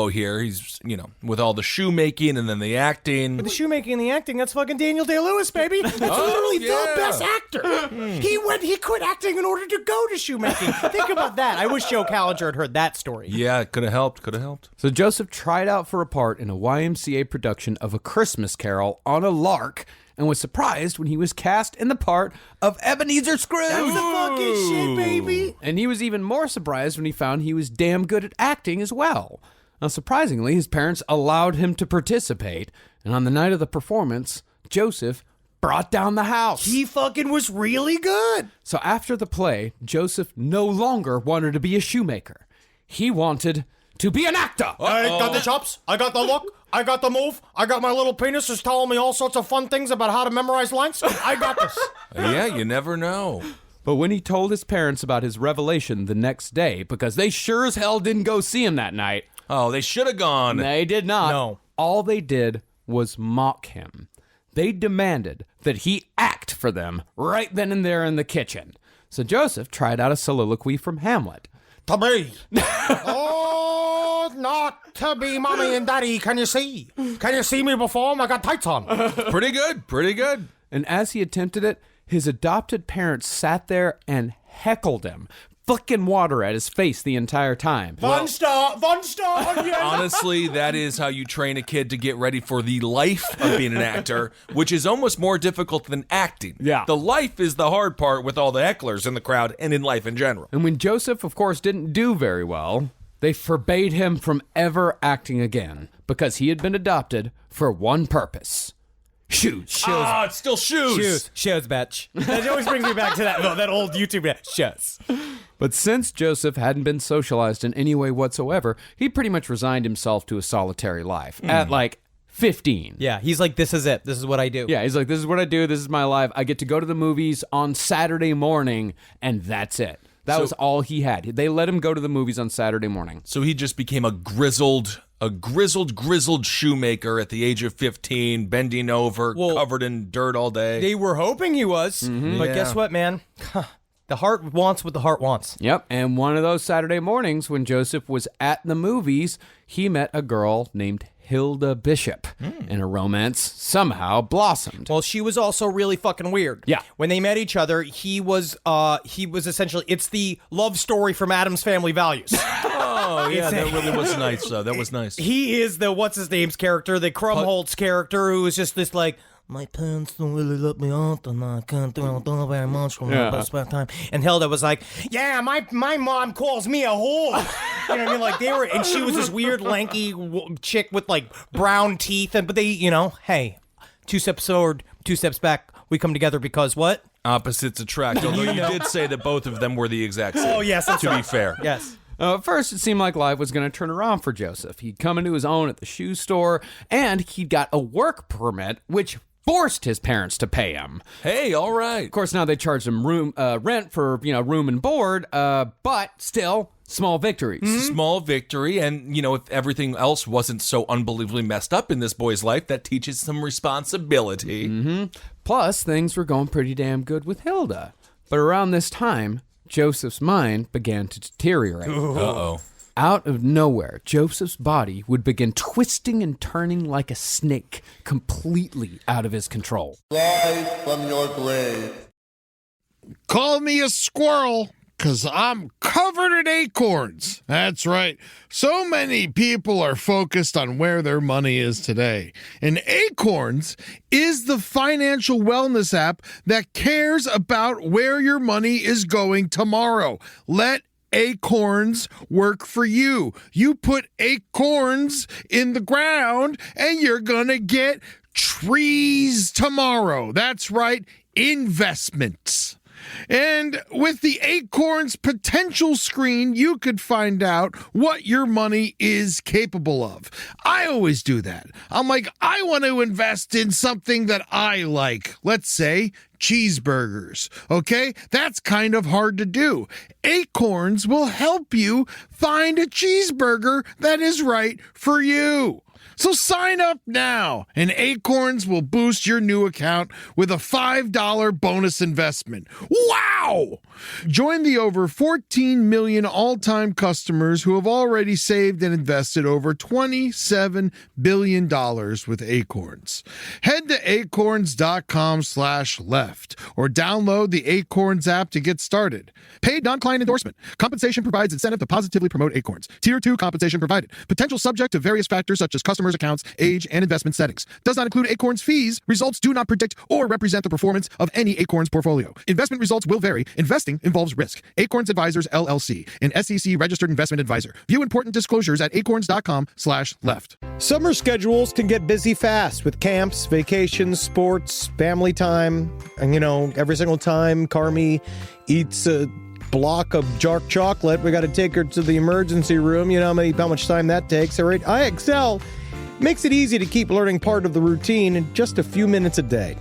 here. He's, with all the shoemaking and then the acting. With the shoemaking and the acting, that's fucking Daniel Day-Lewis, baby. That's literally the best actor. He quit acting in order to go to shoemaking. Think about that. I wish Joe Kallinger had heard that story. Yeah, it could have helped. So Joseph tried out for a part in a YMCA production of A Christmas Carol on a lark, and was surprised when he was cast in the part of Ebenezer Scrooge. That's the fucking shit, baby. And he was even more surprised when he found he was damn good at acting as well. Now, surprisingly, his parents allowed him to participate, and on the night of the performance, Joseph brought down the house. He fucking was really good. So after the play, Joseph no longer wanted to be a shoemaker. He wanted to be an actor. I got the chops. I got the look. I got the move. I got my little penis just telling me all sorts of fun things about how to memorize lines. I got this. Yeah, you never know. But when he told his parents about his revelation the next day, because they sure as hell didn't go see him that night. Oh, they should have gone. They did not. No. All they did was mock him. They demanded that he act for them right then and there in the kitchen. So Joseph tried out a soliloquy from Hamlet. To be. Oh, not to be mommy and daddy. Can you see? Can you see me before? I got tights on. Pretty good. Pretty good. And as he attempted it, his adopted parents sat there and heckled him, flicking water at his face the entire time. One star, yes. Honestly, that is how you train a kid to get ready for the life of being an actor, which is almost more difficult than acting. Yeah. The life is the hard part with all the hecklers in the crowd and in life in general. And when Joseph, of course, didn't do very well, they forbade him from ever acting again because he had been adopted for one purpose. Shoes. It's still shoes. Shows, bitch. That always brings me back to that old YouTube shows. But since Joseph hadn't been socialized in any way whatsoever, he pretty much resigned himself to a solitary life at like 15. Yeah, he's like, this is it. This is what I do. Yeah, he's like, this is what I do. This is my life. I get to go to the movies on Saturday morning, and that's it. That was all he had. They let him go to the movies on Saturday morning. So he just became a grizzled shoemaker at the age of 15, bending over, covered in dirt all day. They were hoping he was. But guess what, man? The heart wants what the heart wants. Yep, and one of those Saturday mornings when Joseph was at the movies, he met a girl named Hilda Bishop, and a romance somehow blossomed. Well, she was also really fucking weird. Yeah. When they met each other, he was essentially, it's the love story from Addams Family Values. Oh, yeah, that really was nice, though. That was nice. He is the, what's-his-name's character, the Krumholtz character, who is just this, like, my parents don't really let me out, and I can't do very much from my spare time. And Hilda was like, yeah, my mom calls me a whore. You know what I mean? Like, they were, and she was this weird, lanky chick with, like, brown teeth. But they, you know, hey, 2 steps forward, 2 steps back, we come together because what? Opposites attract, although you did say that both of them were the exact same. Oh, yes, that's to right. be fair. Yes. At first, it seemed like life was going to turn around for Joseph. He'd come into his own at the shoe store, and he'd got a work permit, which forced his parents to pay him. Hey, all right. Of course, now they charge him rent for, room and board, but still, small victories. Small victory, and, if everything else wasn't so unbelievably messed up in this boy's life, that teaches some responsibility. Plus, things were going pretty damn good with Hilda. But around this time, Joseph's mind began to deteriorate. Uh-oh. Out of nowhere, Joseph's body would begin twisting and turning like a snake, completely out of his control. Rise from your grave. Call me a squirrel, 'cause I'm covered in acorns. That's right. So many people are focused on where their money is today. And Acorns is the financial wellness app that cares about where your money is going tomorrow. Let Acorns work for you. You put acorns in the ground and you're gonna get trees tomorrow. That's right, investments. And with the Acorns potential screen, you could find out what your money is capable of. I always do that. I'm like, I want to invest in something that I like. Let's say cheeseburgers. Okay? That's kind of hard to do. Acorns will help you find a cheeseburger that is right for you. So sign up now, and Acorns will boost your new account with a $5 bonus investment. Wow! Join the over 14 million all-time customers who have already saved and invested over $27 billion with Acorns. Head to acorns.com/left left or download the Acorns app to get started. Paid non-client endorsement. Compensation provides incentive to positively promote Acorns. Tier 2 compensation provided. Potential subject to various factors such as customers' accounts, age, and investment settings. Does not include Acorns fees. Results do not predict or represent the performance of any Acorns portfolio. Investment results will vary. Investing involves risk. Acorns Advisors, LLC, an SEC registered investment advisor. View important disclosures at acorns.com/left. Summer schedules can get busy fast with camps, vacations, sports, family time. And, every single time Carmi eats a block of dark chocolate, we got to take her to the emergency room. You know how much time that takes. All right, IXL makes it easy to keep learning part of the routine in just a few minutes a day.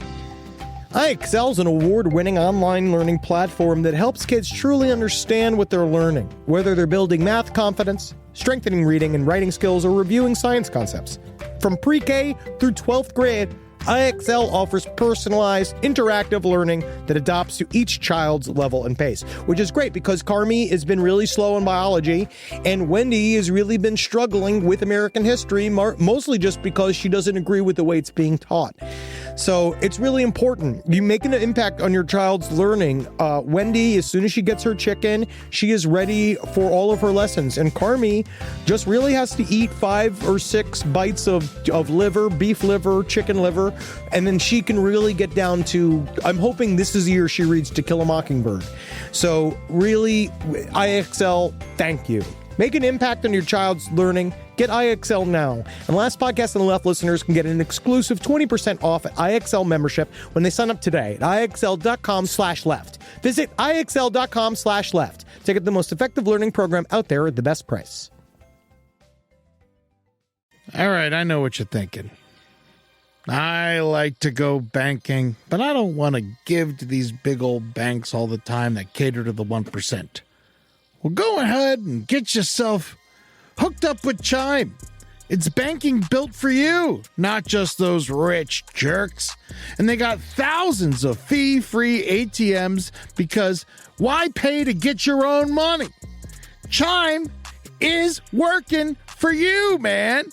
IXL is an award-winning online learning platform that helps kids truly understand what they're learning, whether they're building math confidence, strengthening reading and writing skills, or reviewing science concepts. From pre-K through 12th grade, IXL offers personalized, interactive learning that adapts to each child's level and pace, which is great because Carmi has been really slow in biology, and Wendy has really been struggling with American history, mostly just because she doesn't agree with the way it's being taught. So it's really important. You making an impact on your child's learning. Wendy, as soon as she gets her chicken, she is ready for all of her lessons. And Carmi just really has to eat 5 or 6 bites of liver, beef liver, chicken liver, and then she can really get down to, I'm hoping this is the year she reads To Kill a Mockingbird. So really, IXL, thank you. Make an impact on your child's learning. Get IXL now. And Last Podcast on the Left listeners can get an exclusive 20% off at IXL membership when they sign up today at IXL.com/left. Visit IXL.com/left to get the most effective learning program out there at the best price. All right, I know what you're thinking. I like to go banking, but I don't want to give to these big old banks all the time that cater to the 1%. Well, go ahead and get yourself hooked up with Chime. It's banking built for you, not just those rich jerks. And they got thousands of fee-free ATMs because why pay to get your own money? Chime is working for you, man.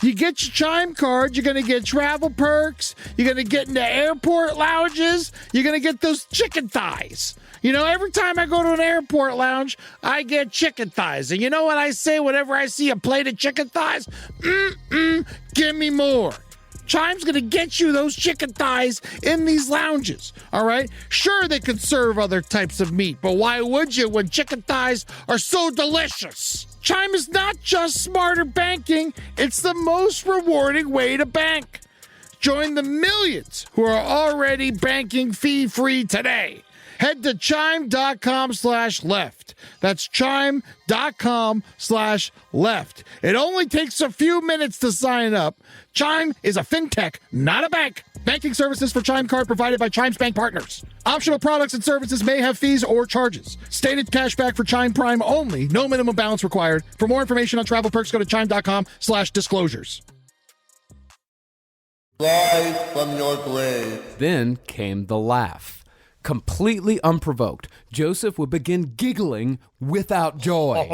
You get your Chime card, you're going to get travel perks, you're going to get into airport lounges, you're going to get those chicken thighs. Every time I go to an airport lounge, I get chicken thighs. And you know what I say whenever I see a plate of chicken thighs? Give me more. Chime's going to get you those chicken thighs in these lounges, all right? Sure, they could serve other types of meat, but why would you when chicken thighs are so delicious? Chime is not just smarter banking, it's the most rewarding way to bank. Join the millions who are already banking fee-free today. Head to chime.com/left. That's chime.com/left. It only takes a few minutes to sign up. Chime is a fintech, not a bank. Banking services for Chime Card provided by Chime's bank partners. Optional products and services may have fees or charges. Stated cashback for Chime Prime only. No minimum balance required. For more information on travel perks, go to chime.com/disclosures. Rise from your grave. Then came the laugh. Completely unprovoked, Joseph would begin giggling without joy.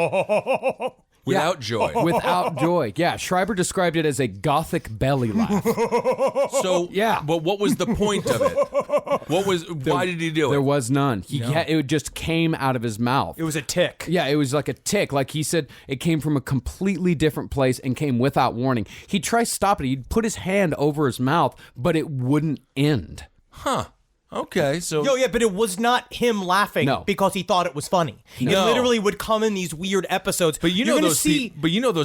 Without joy. Without joy. Yeah, Schreiber described it as a gothic belly laugh. So, yeah. But what was the point of it? Why did he do it? There was none. It just came out of his mouth. It was a tick. Yeah, it was like a tick. Like he said, it came from a completely different place and came without warning. He'd try stopping it. He'd put his hand over his mouth, but it wouldn't end. Huh. Okay, so... But it was not him laughing because he thought it was funny. No. It literally would come in these weird episodes. But you know those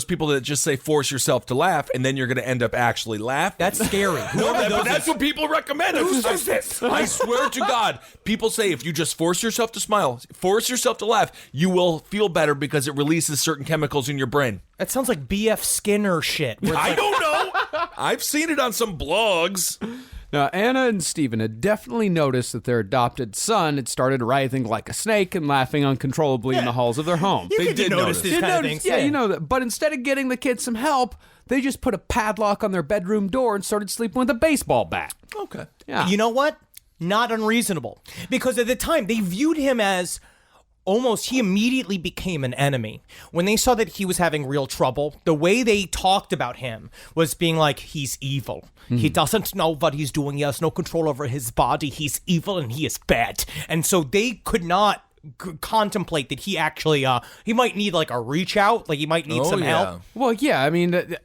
people that just say force yourself to laugh and then you're going to end up actually laughing? That's scary. That's what people recommend. Who says this? I swear to God, people say if you just force yourself to smile, force yourself to laugh, you will feel better because it releases certain chemicals in your brain. That sounds like B.F. Skinner shit. I don't know. I've seen it on some blogs. Now, Anna and Stephen had definitely noticed that their adopted son had started writhing like a snake and laughing uncontrollably in the halls of their home. They did notice these kind of things. Yeah, you know that. But instead of getting the kids some help, they just put a padlock on their bedroom door and started sleeping with a baseball bat. Okay. Yeah. You know what? Not unreasonable. Because at the time, they viewed him as he immediately became an enemy. When they saw that he was having real trouble, the way they talked about him was being like, he's evil. He doesn't know what he's doing. He has no control over his body. He's evil and he is bad. And so they could not contemplate that he actually, he might need like a reach out, like he might need some help. Well, yeah, I mean,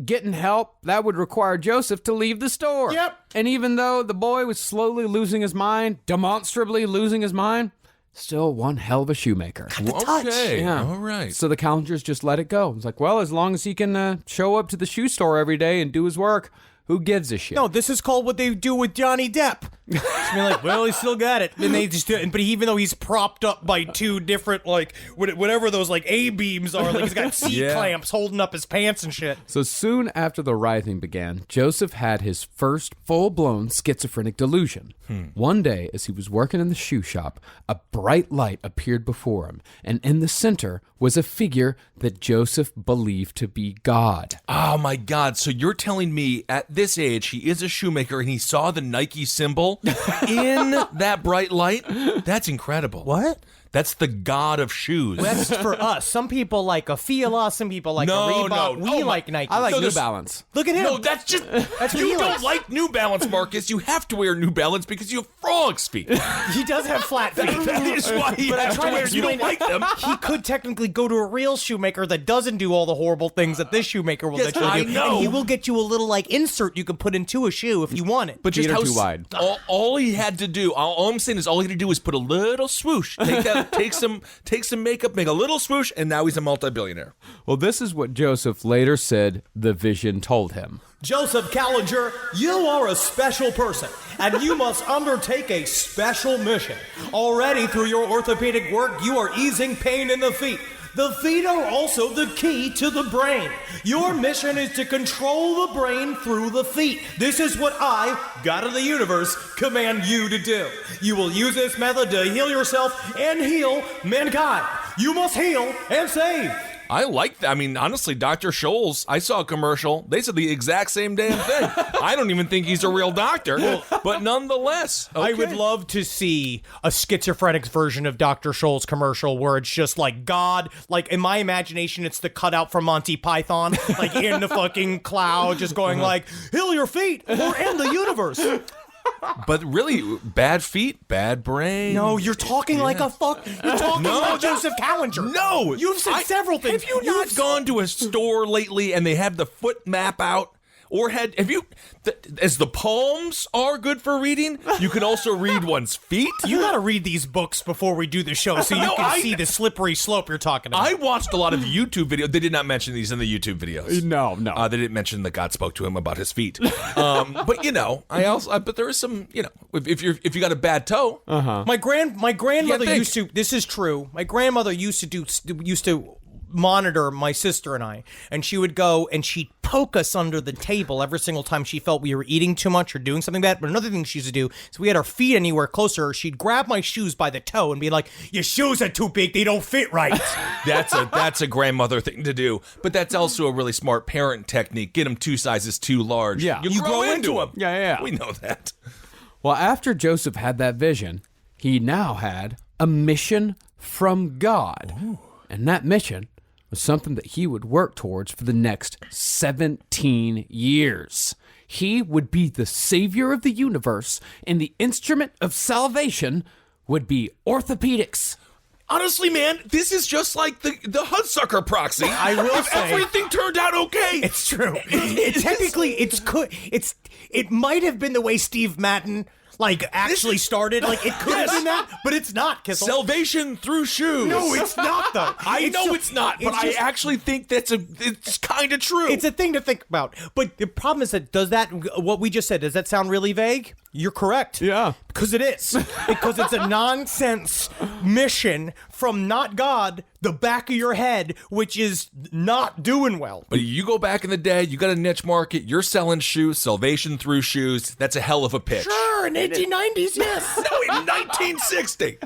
getting help, that would require Joseph to leave the store. Yep. And even though the boy was slowly losing his mind, demonstrably losing his mind, still one hell of a shoemaker. Okay, Yeah. all right. So the Kallingers just let it go. It's like, well, as long as he can show up to the shoe store every day and do his work, who gives a shit? No, this is called what they do with Johnny Depp. I mean, like, well, he still got it. And they just do it. But even though he's propped up by two different, like, whatever those, like, A-beams are, like, he's got C-clamps holding up his pants and shit. So soon after the writhing began, Joseph had his first full-blown schizophrenic delusion. One day, as he was working in the shoe shop, a bright light appeared before him, and in the center was a figure that Joseph believed to be God. Oh my God. So you're telling me at this age, he is a shoemaker and he saw the Nike symbol in that bright light? That's incredible. What? That's the god of shoes. That's for us. Some people like a Fila, some people like a Reebok. We like Nike. I like New Balance. Look at him. No, that's just... you don't like New Balance, Marcus. You have to wear New Balance because you have frog's feet. He does have flat feet. That is why he has to wear. You don't like them. He could technically go to a real shoemaker that doesn't do all the horrible things that this shoemaker will let you do. I know. And he will get you a little like insert you can put into a shoe if you want it. But just Feet are how too wide. All he had to do, all I'm saying is all he had to do was put a little swoosh. Take some makeup, make a little swoosh, and now he's a multi-billionaire. Well, this is what Joseph later said the vision told him. Joseph Kallinger, you are a special person, and you must undertake a special mission. Already through your orthopedic work, you are easing pain in the feet. The feet are also the key to the brain. Your mission is to control the brain through the feet. This is what I, God of the universe, command you to do. You will use this method to heal yourself and heal mankind. You must heal and save. I like that. I mean, honestly, Dr. Scholl's, I saw a commercial. They said the exact same damn thing. I don't even think he's a real doctor, but nonetheless. Okay. I would love to see a schizophrenic version of Dr. Scholl's commercial where it's just like God, like in my imagination, it's the cutout from Monty Python, like in the fucking cloud, just going like, heal your feet or end the universe. But really, bad feet, bad brain. No, you're talking like a fuck. You're talking like Joseph Kallinger. No. You've said several things. Have you not gone to a store lately and they have the foot map out? Or as the palms are good for reading, you can also read one's feet. You gotta read these books before we do the show so you can see the slippery slope you're talking about. I watched a lot of YouTube videos. They did not mention these in the YouTube videos. No. They didn't mention that God spoke to him about his feet. But but there is some, if you got a bad toe. My grandmother used to. This is true. My grandmother used to monitor my sister and I, and she would go and she'd poke us under the table every single time she felt we were eating too much or doing something bad. But another thing she used to do, so we had our feet anywhere closer, she'd grab my shoes by the toe and be like, your shoes are too big, they don't fit right. That's a grandmother thing to do, but that's also a really smart parent technique. Get them 2 sizes too large. Yeah. You grow into them. Yeah. We know that. Well, after Joseph had that vision, he now had a mission from God. Ooh. And that mission was something that he would work towards for the next 17 years. He would be the savior of the universe, and the instrument of salvation would be orthopedics. Honestly, man, this is just like the Hudsucker proxy. I will say, everything turned out okay. It's true. It might have been the way Steve Madden actually started. Like, it could have been that, but it's not, Kissel. Salvation through shoes. No, it's not, though. I know it's not, but I actually think it's kind of true. It's a thing to think about. But the problem is that what we just said, does that sound really vague? You're correct. Yeah. Because it is. Because it's a nonsense mission from not God, the back of your head, which is not doing well. But you go back in the day, you got a niche market, you're selling shoes, salvation through shoes. That's a hell of a pitch. Sure, in 1890s, yes. No, in 1960.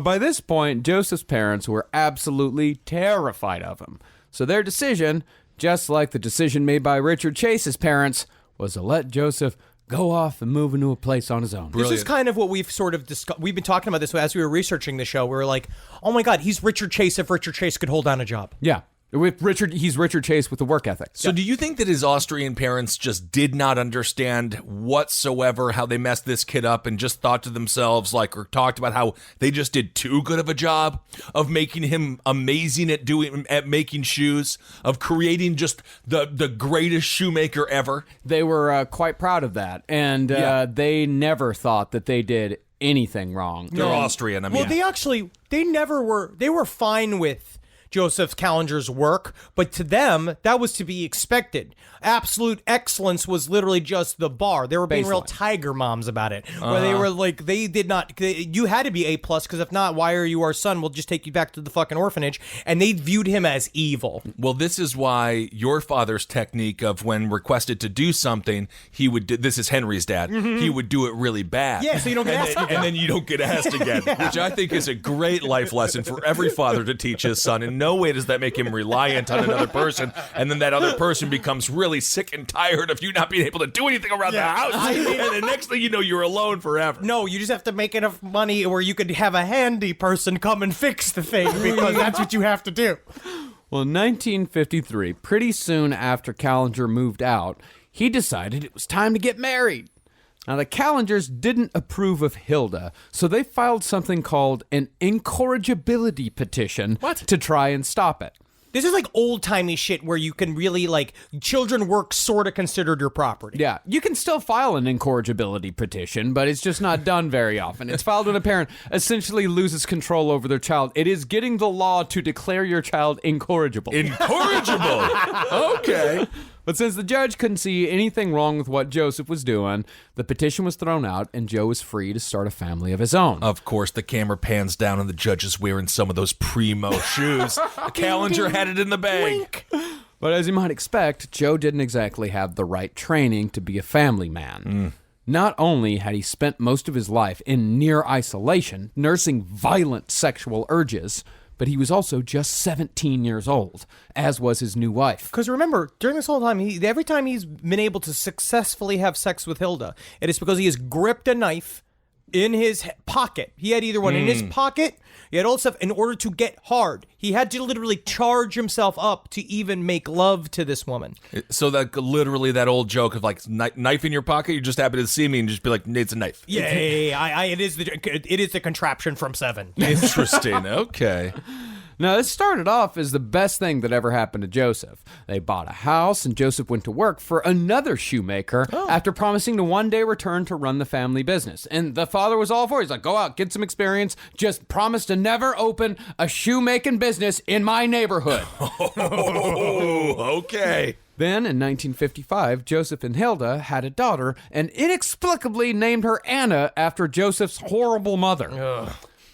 By this point, Joseph's parents were absolutely terrified of him. So their decision, just like the decision made by Richard Chase's parents, was to let Joseph go off and move into a place on his own. This is kind of what we've sort of discussed. We've been talking about this as we were researching the show. We were like, oh my God, he's Richard Chase if Richard Chase could hold down a job. Yeah. He's Richard Chase with the work ethic. So do you think that his Austrian parents just did not understand whatsoever how they messed this kid up and just thought to themselves, like, or talked about how they just did too good of a job of making him amazing at making shoes, of creating just the greatest shoemaker ever? They were quite proud of that, and they never thought that they did anything wrong. They're Austrian, I mean. Well, they were fine with Joseph Kallinger's work, but to them, that was to be expected. Absolute excellence was literally just the bar. They were being real tiger moms about it, where they were like, you had to be A+, because if not, why are you our son? We'll just take you back to the fucking orphanage. And they viewed him as evil. Well, this is why your father's technique of when requested to do something, he would do, this is Henry's dad, he would do it really bad. Yeah, so you don't get asked again. And then you don't get asked again, which I think is a great life lesson for every father to teach his son. And no way does that make him reliant on another person, and then that other person becomes really sick and tired of you not being able to do anything around the house, and the next thing you know, you're alone forever. No, you just have to make enough money where you could have a handy person come and fix the thing, because that's what you have to do. Well, in 1953, pretty soon after Kallinger moved out, he decided it was time to get married. Now, the Kallingers didn't approve of Hilda, so they filed something called an incorrigibility petition to try and stop it. This is like old-timey shit where you can really, like, children work sort of considered your property. Yeah, you can still file an incorrigibility petition, but it's just not done very often. It's filed when a parent essentially loses control over their child. It is getting the law to declare your child incorrigible. Incorrigible? Okay. But since the judge couldn't see anything wrong with what Joseph was doing, the petition was thrown out and Joe was free to start a family of his own. Of course, the camera pans down and the judge is wearing some of those primo shoes. Kallinger had it in the bag. But as you might expect, Joe didn't exactly have the right training to be a family man. Not only had he spent most of his life in near isolation, nursing violent sexual urges, but he was also just 17 years old, as was his new wife. Because remember, during this whole time, every time he's been able to successfully have sex with Hilda, it is because he has gripped a knife in his pocket. He had either one in his pocket, he had all stuff in order to get hard. He had to literally charge himself up to even make love to this woman. So that literally that old joke of like knife in your pocket, you just happen to see me and just be like, it's a knife. Yeah, it is the contraption from Seven. Interesting. Okay. Now, this started off as the best thing that ever happened to Joseph. They bought a house, and Joseph went to work for another shoemaker after promising to one day return to run the family business. And the father was all for it. He's like, go out, get some experience. Just promise to never open a shoemaking business in my neighborhood. Okay. Then, in 1955, Joseph and Hilda had a daughter and inexplicably named her Anna after Joseph's horrible mother.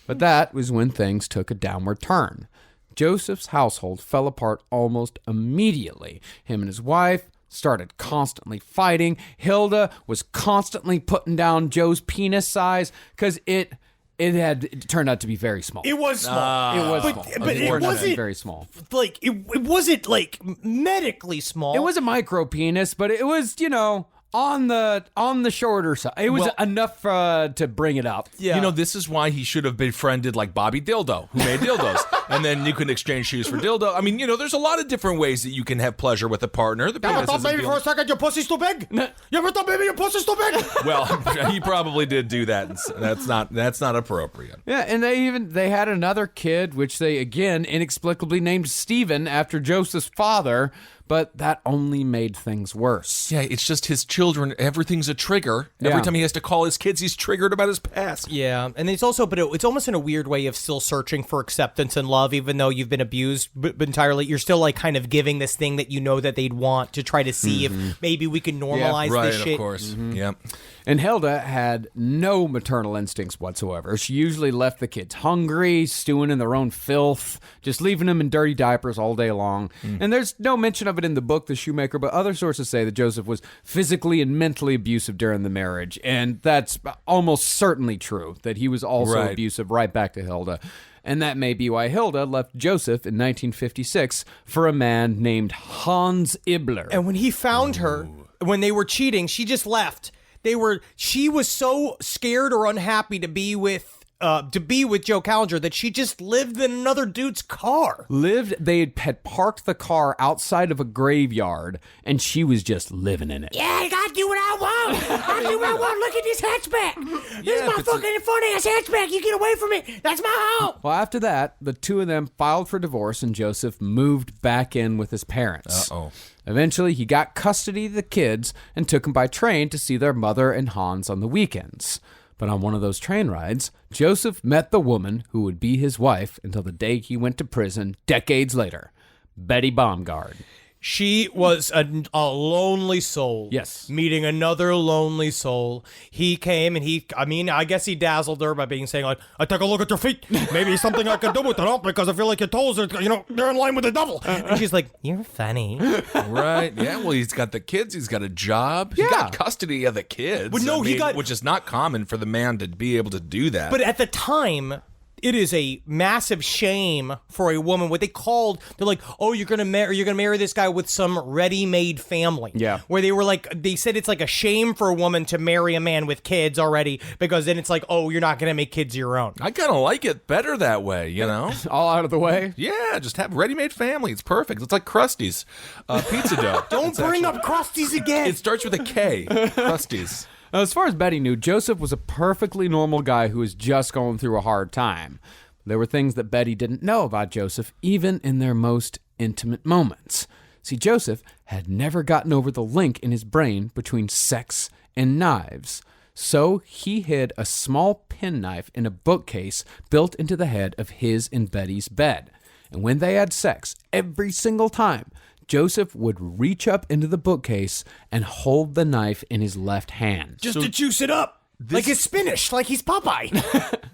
But that was when things took a downward turn. Joseph's household fell apart almost immediately. Him and his wife started constantly fighting. Hilda was constantly putting down Joe's penis size because it turned out to be very small. It was small. It was small. But it wasn't very small. Like it wasn't like medically small. It was a micro penis, but it was, on the shorter side. It was enough to bring it up. Yeah. This is why he should have befriended like Bobby Dildo, who made dildos. And then you can exchange shoes for dildo. I mean, there's a lot of different ways that you can have pleasure with a partner. The you ever thought maybe for a second your pussy's too big? You ever thought maybe your pussy's too big? Well, he probably did do that. And that's not appropriate. Yeah, and they had another kid, which they again inexplicably named Stephen after Joseph's father. But that only made things worse. Yeah, it's just his children. Everything's a trigger. Every time he has to call his kids, he's triggered about his past. Yeah, and it's also, but it's almost in a weird way of still searching for acceptance and love, even though you've been abused entirely. You're still like kind of giving this thing that you know that they'd want to try to see if maybe we can normalize this shit. Right, of course. Yep. And Hilda had no maternal instincts whatsoever. She usually left the kids hungry, stewing in their own filth, just leaving them in dirty diapers all day long. And there's no mention of it in the book, The Shoemaker, but other sources say that Joseph was physically and mentally abusive during the marriage. And that's almost certainly true, that he was also abusive right back to Hilda. And that may be why Hilda left Joseph in 1956 for a man named Hans Ibler. And when he found her, when they were cheating, she just left. She was so scared or unhappy to be with Joe Kallinger that she just lived in another dude's car. They had parked the car outside of a graveyard, and she was just living in it. Yeah, I gotta do what I want. I do what I want. Look at this hatchback. This is my fucking fun-ass hatchback. You get away from it. That's my home. Well, after that, the two of them filed for divorce, and Joseph moved back in with his parents. Uh-oh. Eventually, he got custody of the kids and took them by train to see their mother and Hans on the weekends. But on one of those train rides, Joseph met the woman who would be his wife until the day he went to prison decades later, Betty Baumgard. She was a lonely soul. Yes. Meeting another lonely soul. He came and I guess he dazzled her by saying, like, I take a look at your feet. Maybe something I can do with it, huh? Because I feel like your toes are, they're in line with the devil. And she's like, you're funny. Right. Yeah, well, he's got the kids. He's got a job. Yeah. He got custody of the kids. Well, no, which is not common for the man to be able to do that. But at the time, it is a massive shame for a woman. They're like, oh, you're gonna marry this guy with some ready-made family. Yeah. Where they said it's like a shame for a woman to marry a man with kids already, because then it's like, oh, you're not gonna make kids of your own. I kind of like it better that way, All out of the way? Yeah, just have ready-made family. It's perfect. It's like Krusty's pizza dough. Don't bring up Krusty's again. It starts with a K. Krusty's. As far as Betty knew, Joseph was a perfectly normal guy who was just going through a hard time. There were things that Betty didn't know about Joseph, even in their most intimate moments. See, Joseph had never gotten over the link in his brain between sex and knives. So he hid a small penknife in a bookcase built into the head of his and Betty's bed. And when they had sex, every single time, Joseph would reach up into the bookcase and hold the knife in his left hand. Just to juice it up. Like it's spinach, like he's Popeye.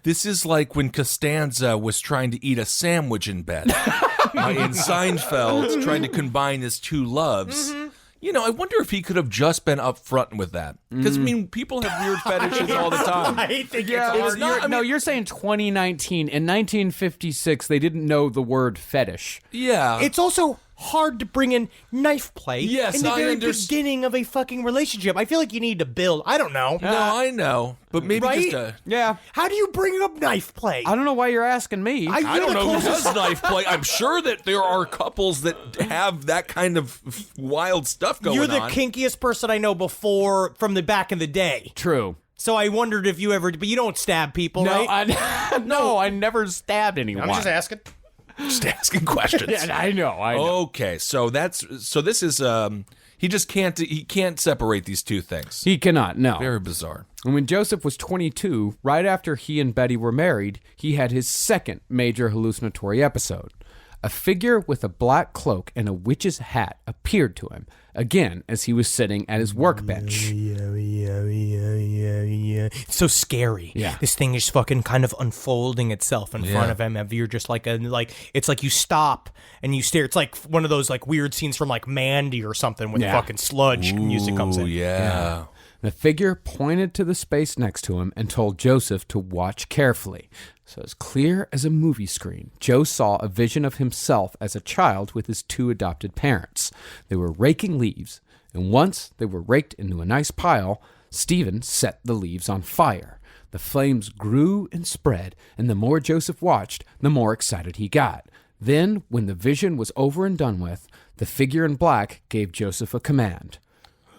This is like when Costanza was trying to eat a sandwich in bed. In Seinfeld, trying to combine his two loves. Mm-hmm. I wonder if he could have just been upfront with that. Because, people have weird fetishes all the time. I think it's hard. You're saying 2019. In 1956, they didn't know the word fetish. Yeah. It's also hard to bring in knife play in the very beginning of a fucking relationship. I feel like you need to build. I don't know. No, I know. But maybe just Yeah. How do you bring up knife play? I don't know why you're asking me. I don't know who does knife play. I'm sure that there are couples that have that kind of wild stuff going on. You're the kinkiest person I know from the back in the day. True. So I wondered if you ever, but you don't stab people, No, right? No, I never stabbed anyone. I'm just asking. Just asking questions. Yeah, I know. Okay, so this is he can't separate these two things. He cannot, no. Very bizarre. And when Joseph was 22, right after he and Betty were married, he had his second major hallucinatory episode. A figure with a black cloak and a witch's hat appeared to him, again as he was sitting at his workbench. It's so scary. Yeah. This thing is fucking kind of unfolding itself in front of him. You're just it's like you stop and you stare. It's like one of those like weird scenes from like Mandy or something when fucking sludge music comes in. Yeah. The figure pointed to the space next to him and told Joseph to watch carefully. So as clear as a movie screen, Joe saw a vision of himself as a child with his two adopted parents. They were raking leaves, and once they were raked into a nice pile, Stephen set the leaves on fire. The flames grew and spread, and the more Joseph watched, the more excited he got. Then, when the vision was over and done with, the figure in black gave Joseph a command.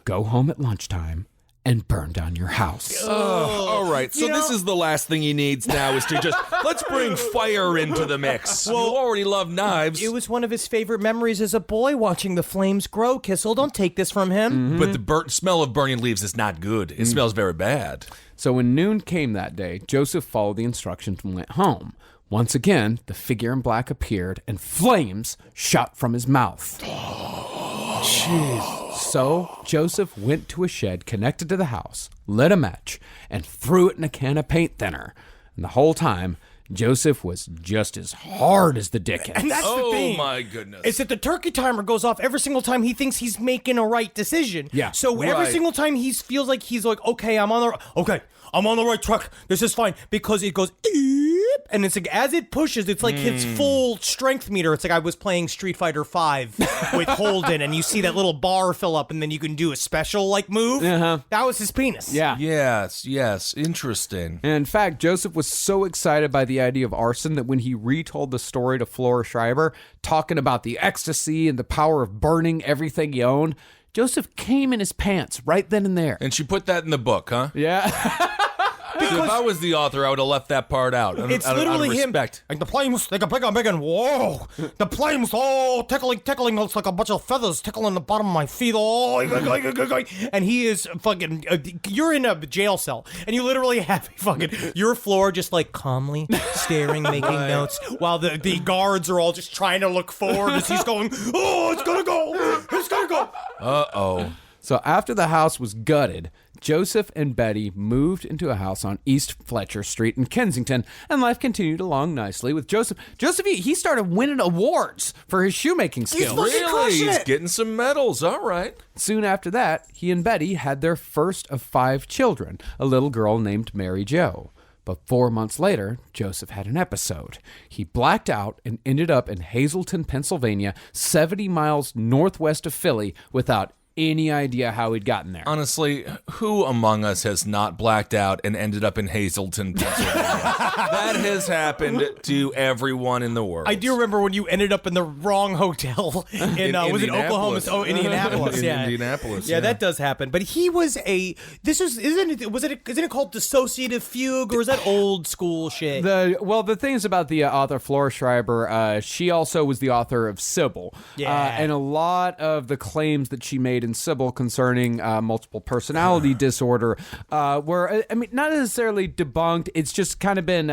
Go home at lunchtime and burn down your house. All right, so this is the last thing he needs now is to just, let's bring fire into the mix. Well, you already love knives. It was one of his favorite memories as a boy, watching the flames grow. Kissel, don't take this from him. Mm-hmm. But the smell of burning leaves is not good. It smells very bad. So when noon came that day, Joseph followed the instructions and went home. Once again, the figure in black appeared, and flames shot from his mouth. Jeez. So Joseph went to a shed connected to the house, lit a match, and threw it in a can of paint thinner. And the whole time, Joseph was just as hard as the Dickens. And that's the thing. Oh my goodness. It's that the turkey timer goes off every single time he thinks he's making a right decision. Yeah. So every single time he feels like he's like, okay, I'm on the right track. This is fine. Because it goes, and it's like as it pushes, it's like its full strength meter. It's like I was playing Street Fighter V with Holden, and you see that little bar fill up, and then you can do a special like move. That was his penis. Yeah. Yes, interesting. And in fact, Joseph was so excited by the idea of arson that when he retold the story to Flora Schreiber, talking about the ecstasy and the power of burning everything he owned, Joseph came in his pants right then and there. And she put that in the book, huh? Yeah. If I was the author, I would have left that part out. It's out of literally him. respect. Like the flames, they got bigger and bigger, and whoa, the flames, oh, tickling, looks like a bunch of feathers tickling the bottom of my feet, oh, and he is fucking, you're in a jail cell, and you literally have your floor just like calmly staring, making notes, while the guards are all just trying to look forward as he's going, oh, it's gonna go. Uh-oh. So after the house was gutted, Joseph and Betty moved into a house on East Fletcher Street in Kensington, and life continued along nicely with Joseph. Joseph, he started winning awards for his shoemaking skills. He's getting some medals. All right. Soon after that, he and Betty had their first of 5 children, a little girl named Mary Jo. But 4 months later, Joseph had an episode. He blacked out and ended up in Hazleton, Pennsylvania, 70 miles northwest of Philly, without any idea how he'd gotten there. Honestly, who among us has not blacked out and ended up in Hazleton, Pennsylvania? That has happened to everyone in the world. I do remember when you ended up in the wrong hotel in was it Oklahoma? Oh, Indianapolis. Yeah, Indianapolis. Yeah, that does happen. But he was isn't it called dissociative fugue, or is that old school shit? The thing is about the author Flora Schreiber, she also was the author of Sybil. Yeah. And a lot of the claims that she made in Sybil concerning multiple personality disorder were, I mean, not necessarily debunked. It's just kind of been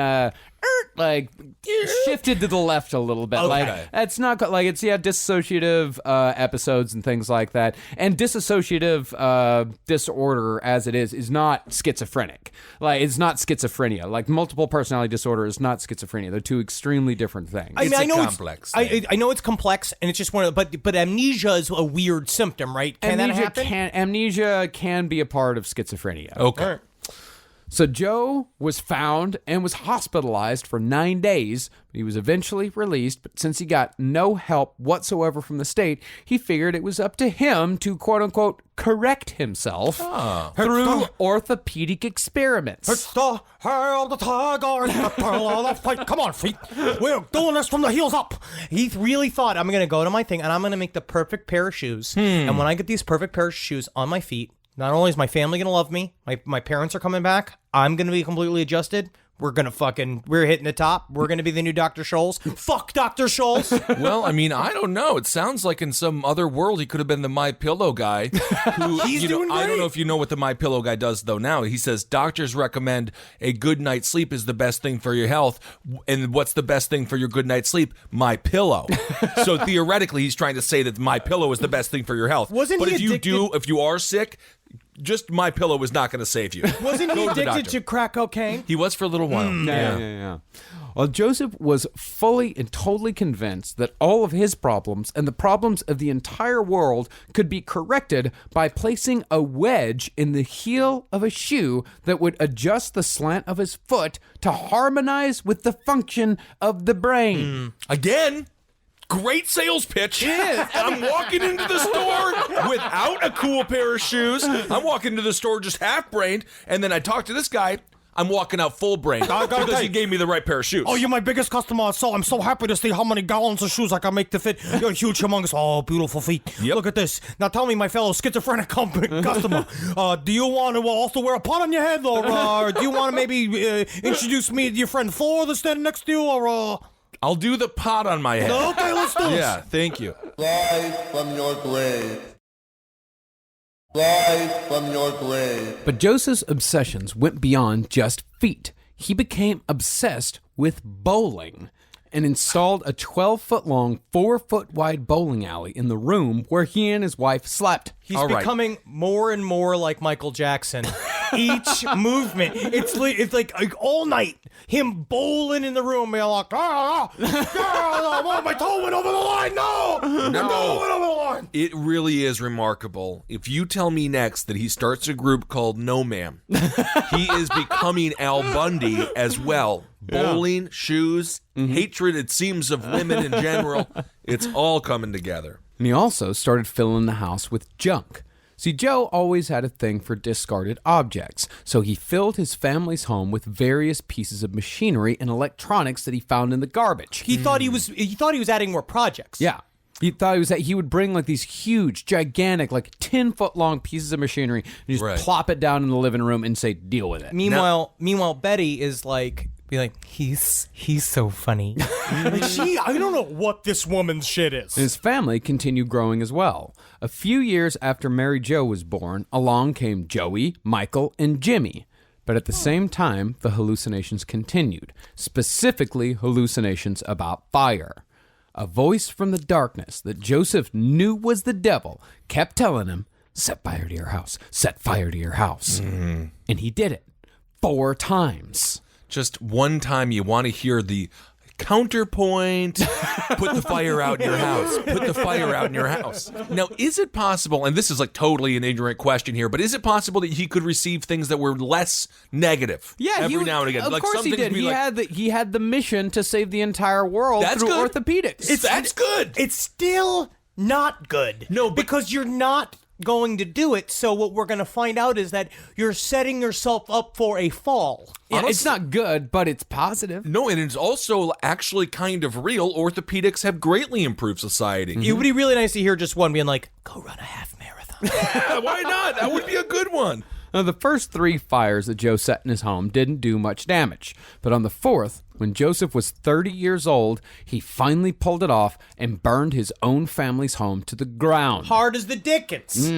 shifted to the left a little bit. Okay. Like it's not like it's dissociative episodes and things like that. And dissociative disorder as it is not schizophrenic. Like it's not schizophrenia. Like multiple personality disorder is not schizophrenia. They're two extremely different things. I mean, I know complex I know it's complex, and it's just one of. But amnesia is a weird symptom, right? Can that happen? Amnesia can be a part of schizophrenia. Okay. So Joe was found and was hospitalized for 9 days. He was eventually released, but since he got no help whatsoever from the state, he figured it was up to him to, quote-unquote, correct himself through orthopedic experiments. It's the hair of the tiger, it's the pearl of the fight. Come on, feet. We're doing this from the heels up. He really thought, I'm going to go to my thing, and I'm going to make the perfect pair of shoes. And when I get these perfect pair of shoes on my feet, not only is my family going to love me, my parents are coming back, I'm going to be completely adjusted. We're hitting the top. We're going to be the new Dr. Scholl's. Fuck Dr. Scholl's. Well, I mean, I don't know. It sounds like in some other world he could have been the My Pillow guy. Who, He's doing great. I don't know if you know what the My Pillow guy does though. Now he says doctors recommend a good night's sleep is the best thing for your health. And what's the best thing for your good night's sleep? My Pillow. So theoretically, he's trying to say that My Pillow is the best thing for your health. If you are sick, just My Pillow is not going to save you. Wasn't he addicted to crack cocaine? He was for a little while. Yeah. Well, Joseph was fully and totally convinced that all of his problems and the problems of the entire world could be corrected by placing a wedge in the heel of a shoe that would adjust the slant of his foot to harmonize with the function of the brain. Again? Great sales pitch. And I'm walking into the store without a cool pair of shoes. I'm walking into the store just half-brained, and then I talk to this guy. I'm walking out full-brained because he gave me the right pair of shoes. Oh, you're my biggest customer, so I'm so happy to see how many gallons of shoes I can make to fit your huge, humongous, beautiful feet. Yep. Look at this. Now tell me, my fellow schizophrenic customer, do you want to also wear a pot on your head, or do you want to maybe introduce me to your friend Thor that's standing next to you, or... I'll do the pot on my head. Okay, let's do this. Yeah, thank you. Rise from your grave. Rise from your grave. But Joseph's obsessions went beyond just feet. He became obsessed with bowling and installed a 12-foot-long, 4-foot-wide bowling alley in the room where he and his wife slept. He's becoming more and more like Michael Jackson. each movement. It's like all night him bowling in the room, being like, my toe went over the line. No, my toe went over the line. It really is remarkable. If you tell me next that he starts a group called No Ma'am, he is becoming Al Bundy as well. Bowling, shoes, hatred, it seems, of women in general. It's all coming together. And he also started filling the house with junk. See, Joe always had a thing for discarded objects, so he filled his family's home with various pieces of machinery and electronics that he found in the garbage. He thought he was adding more projects. Yeah. He thought he would bring like these huge, gigantic, like 10-foot long pieces of machinery and just plop it down in the living room and say, deal with it. Meanwhile, Betty is like, he's so funny. I don't know what this woman's shit is. His family continued growing as well. A few years after Mary Jo was born, along came Joey, Michael, and Jimmy. But at the same time, the hallucinations continued, specifically hallucinations about fire. A voice from the darkness that Joseph knew was the devil kept telling him, set fire to your house, set fire to your house. And he did it 4 times. Just one time you want to hear the counterpoint, put the fire out in your house, put the fire out in your house. Now, is it possible, and this is like totally an ignorant question here, but is it possible that he could receive things that were less negative every now and again? Of like course he did. He had the mission to save the entire world through orthopedics. That's good. It's still not good. No, because you're not going to do it. So what we're going to find out is that you're setting yourself up for a fall. Yeah, it's not good, but it's positive. No, and it's also actually kind of real. Orthopedics have greatly improved society. It would be really nice to hear just one being like, go run a half marathon. Yeah, why not? That would be a good one. Now, the first 3 fires that Joe set in his home didn't do much damage. But on the 4th, when Joseph was 30 years old, he finally pulled it off and burned his own family's home to the ground. Hard as the Dickens.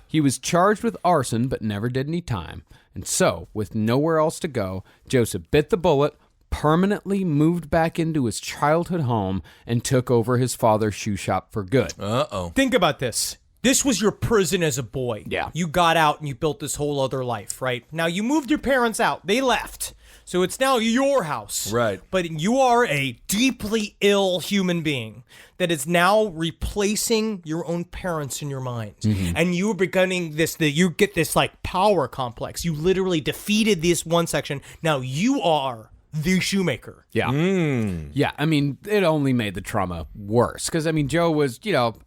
He was charged with arson, but never did any time. And so, with nowhere else to go, Joseph bit the bullet, permanently moved back into his childhood home, and took over his father's shoe shop for good. Think about this. This was your prison as a boy. Yeah. You got out and you built this whole other life, right? Now, you moved your parents out. They left. So it's now your house. Right. But you are a deeply ill human being that is now replacing your own parents in your mind. And you are beginning you get this like power complex. You literally defeated this one section. Now you are the Shoemaker. Yeah. Yeah, I mean, it only made the trauma worse. Because, I mean, Joe was,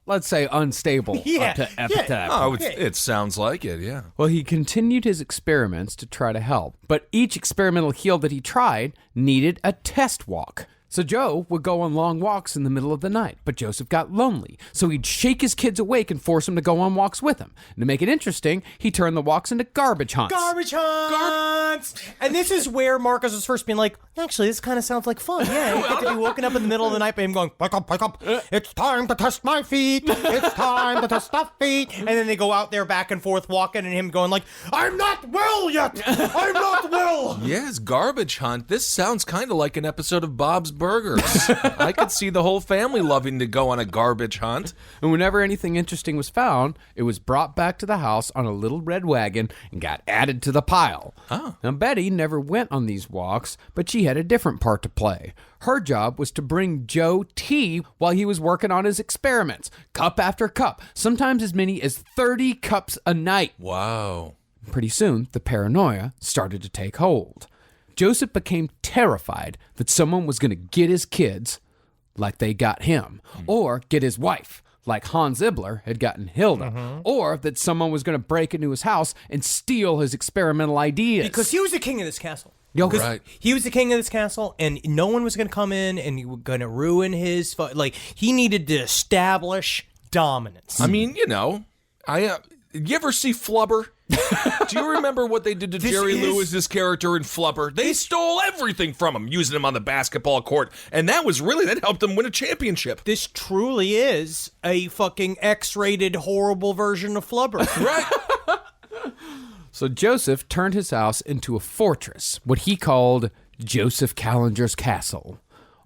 let's say unstable up to that point. It sounds like it, yeah. Well, he continued his experiments to try to help. But each experimental heal that he tried needed a test walk. So Joe would go on long walks in the middle of the night, but Joseph got lonely. So he'd shake his kids awake and force them to go on walks with him. And to make it interesting, he turned the walks into garbage hunts. Garbage hunts! And this is where Marcus was first being like, actually, this kind of sounds like fun. Yeah, you get to be woken up in the middle of the night by him going, wake up, it's time to test my feet. It's time to test the feet. And then they go out there back and forth walking and him going like, I'm not well yet. I'm not well. Yes, garbage hunt. This sounds kind of like an episode of Bob's Burgers. I could see the whole family loving to go on a garbage hunt. And whenever anything interesting was found, it was brought back to the house on a little red wagon and got added to the pile. Now, Betty never went on these walks, but she had a different part to play. Her job was to bring Joe tea while he was working on his experiments. Cup after cup, sometimes as many as 30 cups a night. Wow. Pretty soon, the paranoia started to take hold. Joseph became terrified that someone was going to get his kids like they got him, or get his wife like Hans Zibler had gotten Hilda, or that someone was going to break into his house and steal his experimental ideas. Because he was the king of this castle. Right. He was the king of this castle, and no one was going to come in and you were going to ruin his... he needed to establish dominance. I mean, you ever see Flubber? Do you remember what they did to Jerry Lewis's character in Flubber? They stole everything from him, using him on the basketball court, and that helped them win a championship. This truly is a fucking X-rated horrible version of Flubber. Right. So Joseph turned his house into a fortress, what he called Joseph Kallinger's castle.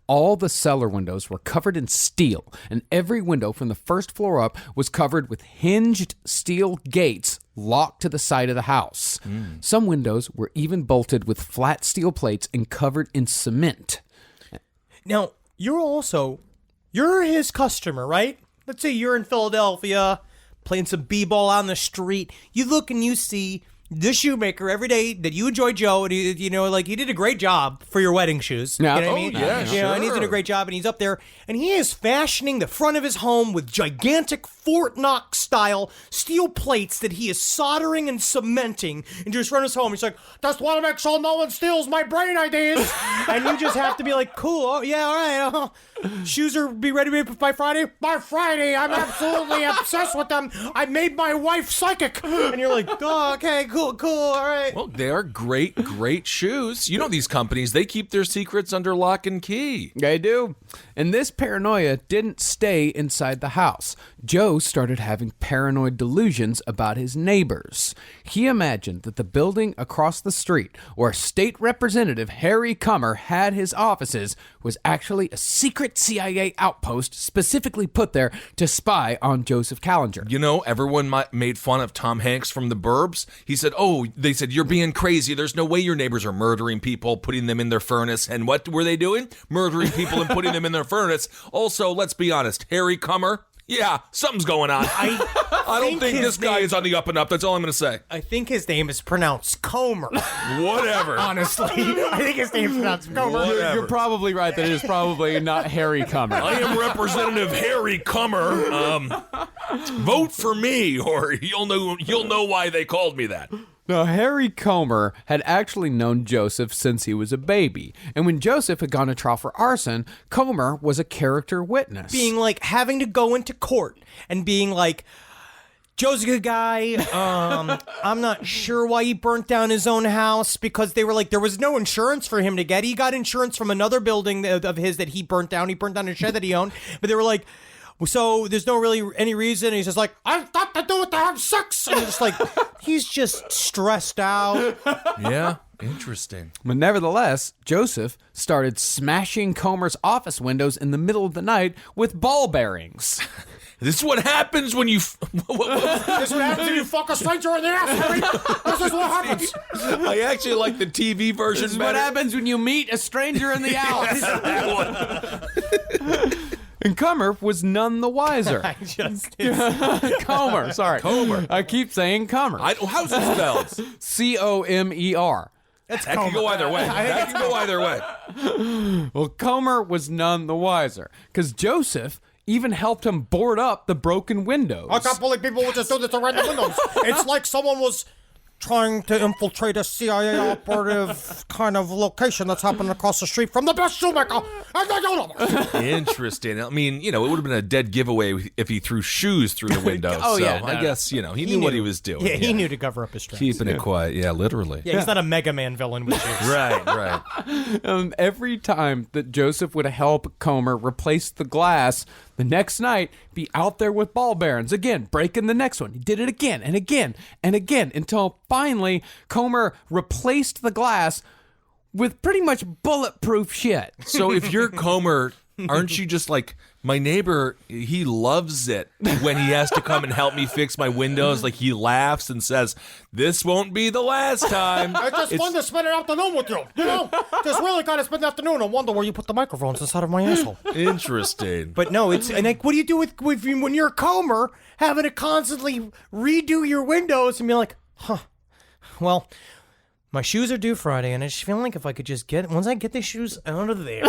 All the cellar windows were covered in steel, and every window from the first floor up was covered with hinged steel gates locked to the side of the house. Some windows were even bolted with flat steel plates and covered in cement. Now, you're his customer, right? Let's say you're in Philadelphia playing some b-ball on the street. You look and you see the shoemaker every day that you enjoy, Joe, and he did a great job for your wedding shoes. Yeah. You know what I mean? Yeah, You know, and he's doing a great job, and he's up there, and he is fashioning the front of his home with gigantic Fort Knox style steel plates that he is soldering and cementing into his front of his home. He's like, just want to make sure no one steals my brain ideas. And you just have to be like, cool, oh, yeah, all right. Shoes are be ready by Friday? By Friday, I'm absolutely obsessed with them. I made my wife psychic. And you're like, oh, okay, cool, all right. Well, they are great shoes. You know these companies, they keep their secrets under lock and key. They do. And this paranoia didn't stay inside the house. Joe started having paranoid delusions about his neighbors. He imagined that the building across the street where State Representative Harry Comer had his offices was actually a secret CIA outpost specifically put there to spy on Joseph Kallinger. You know, everyone made fun of Tom Hanks from The Burbs. He said, they said, you're being crazy. There's no way your neighbors are murdering people, putting them in their furnace. And what were they doing? Murdering people and putting them in their furnace. Also, let's be honest, Harry Comer, yeah, something's going on. I don't think this guy is on the up and up. That's all I'm going to say. I think his name is pronounced Comer. Whatever. Honestly, I think his name's pronounced Comer. You're probably right that it is probably not Harry Comer. I am Representative Harry Comer. Vote for me, or you'll know why they called me that. Now, Harry Comer had actually known Joseph since he was a baby. And when Joseph had gone to trial for arson, Comer was a character witness. Being like having to go into court and being like, Joe's a good guy. I'm not sure why he burnt down his own house, because they were like, there was no insurance for him to get. He got insurance from another building of his that he burnt down. He burnt down a shed that he owned. But they were like, so there's no really any reason. And he's just like, I've got to do it to have sex. And just like, he's just stressed out. Yeah, interesting. But nevertheless, Joseph started smashing Comer's office windows in the middle of the night with ball bearings. This is what happens when you... This is what happens when you fuck a stranger in the ass, Harry. This is what happens. I actually like the TV version This is better. what happens when you meet a stranger in the house. And Comer was none the wiser. Comer, sorry. Comer. I keep saying Comer. How's it spelled? Comer. That can go either way. That can go either way. Well, Comer was none the wiser, because Joseph even helped him board up the broken windows. I can't believe people would just do this to random windows. It's like someone was trying to infiltrate a CIA operative kind of location that's happening across the street from the best shoemaker in the universe. Interesting. I mean, it would have been a dead giveaway if he threw shoes through the window. I guess, he knew what he was doing. Yeah, he knew to cover up his tracks. Keeping it quiet. Yeah, literally. Yeah, he's not a Mega Man villain with shoes. Right. Every time that Joseph would help Comer replace the glass, the next night, be out there with ball bearings again, breaking the next one. He did it again and again and again until finally Comer replaced the glass with pretty much bulletproof shit. So if you're Comer, aren't you just like, my neighbor, he loves it when he has to come and help me fix my windows. Like, he laughs and says, this won't be the last time. It's just fun to spend an afternoon with you. Just really kind of spend the afternoon and wonder where you put the microphones inside of my asshole. Interesting. But no, and like, what do you do with when you're a Comer, having to constantly redo your windows and be like, well, my shoes are due Friday, and I just feel like if I could just once I get the shoes out of there,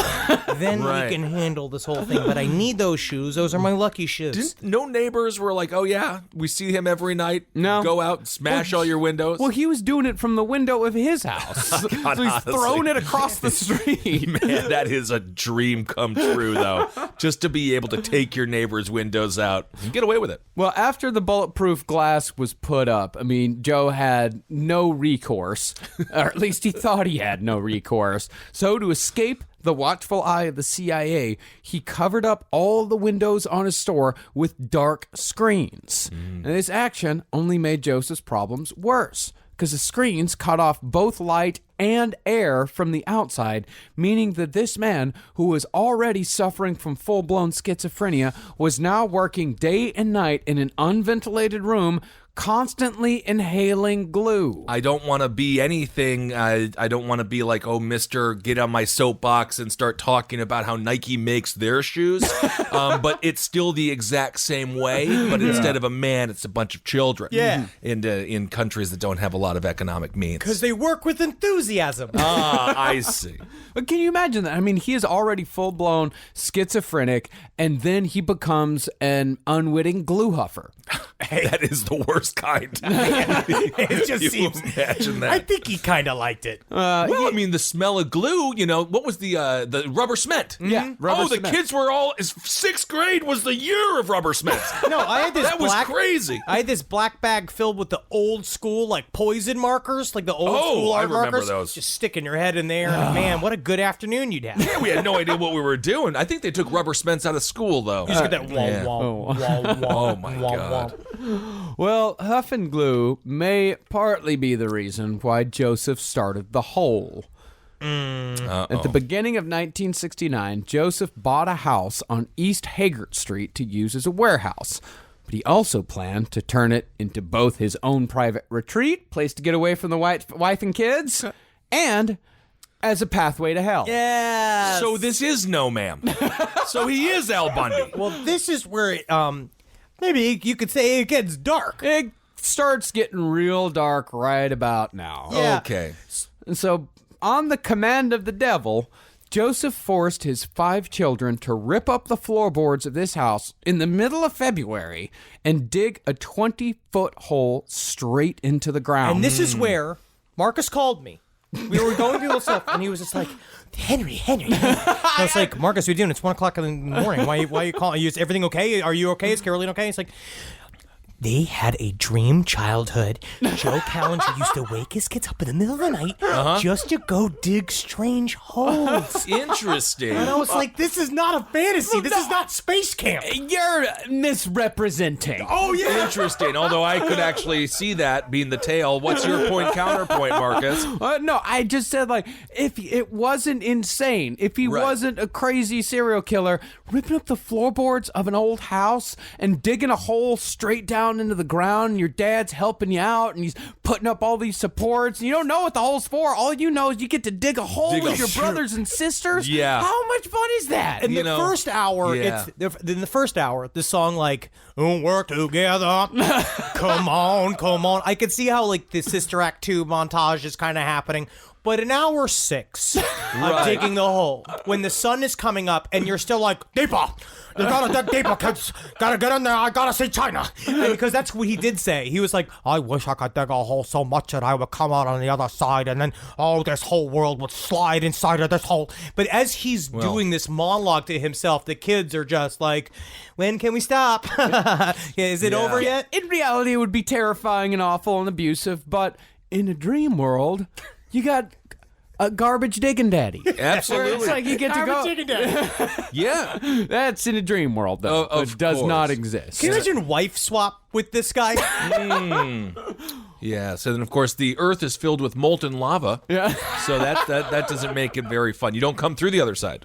then we can handle this whole thing. But I need those shoes. Those are my lucky shoes. No neighbors were like, oh yeah, we see him every night. No. Go out and smash all your windows. Well, he was doing it from the window of his house. So he's throwing it across the street. Man, that is a dream come true, though. Just to be able to take your neighbor's windows out and get away with it. Well, after the bulletproof glass was put up, I mean, Joe had no recourse, or at least he thought he had no recourse. So to escape the watchful eye of the CIA, he covered up all the windows on his store with dark screens. And this action only made Joseph's problems worse, because the screens cut off both light and air from the outside, meaning that this man, who was already suffering from full-blown schizophrenia, was now working day and night in an unventilated room constantly inhaling glue. I don't want to be anything. I don't want to be like, oh, Mister, get on my soapbox and start talking about how Nike makes their shoes. But it's still the exact same way. But instead of a man, it's a bunch of children. Yeah. In countries that don't have a lot of economic means. Because they work with enthusiasm. Ah, I see. But can you imagine that? I mean, he is already full-blown schizophrenic, and then he becomes an unwitting glue huffer. That is the worst kind. It just You seems. imagine that. I think he kind of liked it. Well, I mean, the smell of glue, what was the rubber cement? Yeah, rubber the cement. kids were all, 6th grade was the year of rubber cement. No, I had this That was crazy. I had this black bag filled with the old school, like, poison markers, like the old school I art remember markers. those. Just sticking your head in there. And man, what a good afternoon you'd have. Yeah, we had no idea what we were doing. I think they took rubber cements out of school, though. You just get that wah, wah, wah, wah, Oh, my wah, God. wah. Well, huff and glue may partly be the reason why Joseph started the hole. At the beginning of 1969, Joseph bought a house on East Haggart Street to use as a warehouse. But he also planned to turn it into both his own private retreat, place to get away from the wife and kids, and as a pathway to hell. Yeah. So this is No Ma'am. So he is Al Bundy. Well, this is where it, maybe you could say it gets dark. It starts getting real dark right about now. Yeah. Okay. And so, on the command of the devil, Joseph forced his 5 children to rip up the floorboards of this house in the middle of February and dig a 20-foot hole straight into the ground. And this is where Marcus called me. We were going through this stuff, and he was just like, Henry. I was like, Marcus, what are you doing? It's 1 o'clock in the morning. Why are you calling? Is everything okay? Are you okay? Is Caroline okay? He's like, they had a dream childhood. Joe Kallinger used to wake his kids up in the middle of the night just to go dig strange holes. Interesting. And I was like, this is not a fantasy. This is not space camp. You're misrepresenting. Oh, yeah. Interesting. Although I could actually see that being the tale. What's your counterpoint, Marcus? No, I just said, like, if it wasn't insane, if he wasn't a crazy serial killer, ripping up the floorboards of an old house and digging a hole straight down into the ground, and your dad's helping you out, and he's putting up all these supports, and you don't know what the hole's for. All you know is you get to dig a hole with your brothers and sisters. Yeah. How much fun is that? In the first hour, in the first hour, the song like "Work Together," come on. I could see how like the Sister Act 2 montage is kind of happening. But in hour 6 of digging the hole, when the sun is coming up and you're still like, deeper, you gotta dig deeper, kids. Gotta get in there, I gotta see China. And because that's what he did say. He was like, I wish I could dig a hole so much that I would come out on the other side and then, this whole world would slide inside of this hole. But as he's doing this monologue to himself, the kids are just like, when can we stop? Is it over yet? In reality, it would be terrifying and awful and abusive, but in a dream world, you got a garbage digging daddy. Absolutely. It's like you get to go. Digging daddy. Yeah. That's in a dream world, though. Of It does course. not exist. Can you imagine wife swap with this guy? Yeah. So then, of course, the Earth is filled with molten lava. Yeah. So that doesn't make it very fun. You don't come through the other side.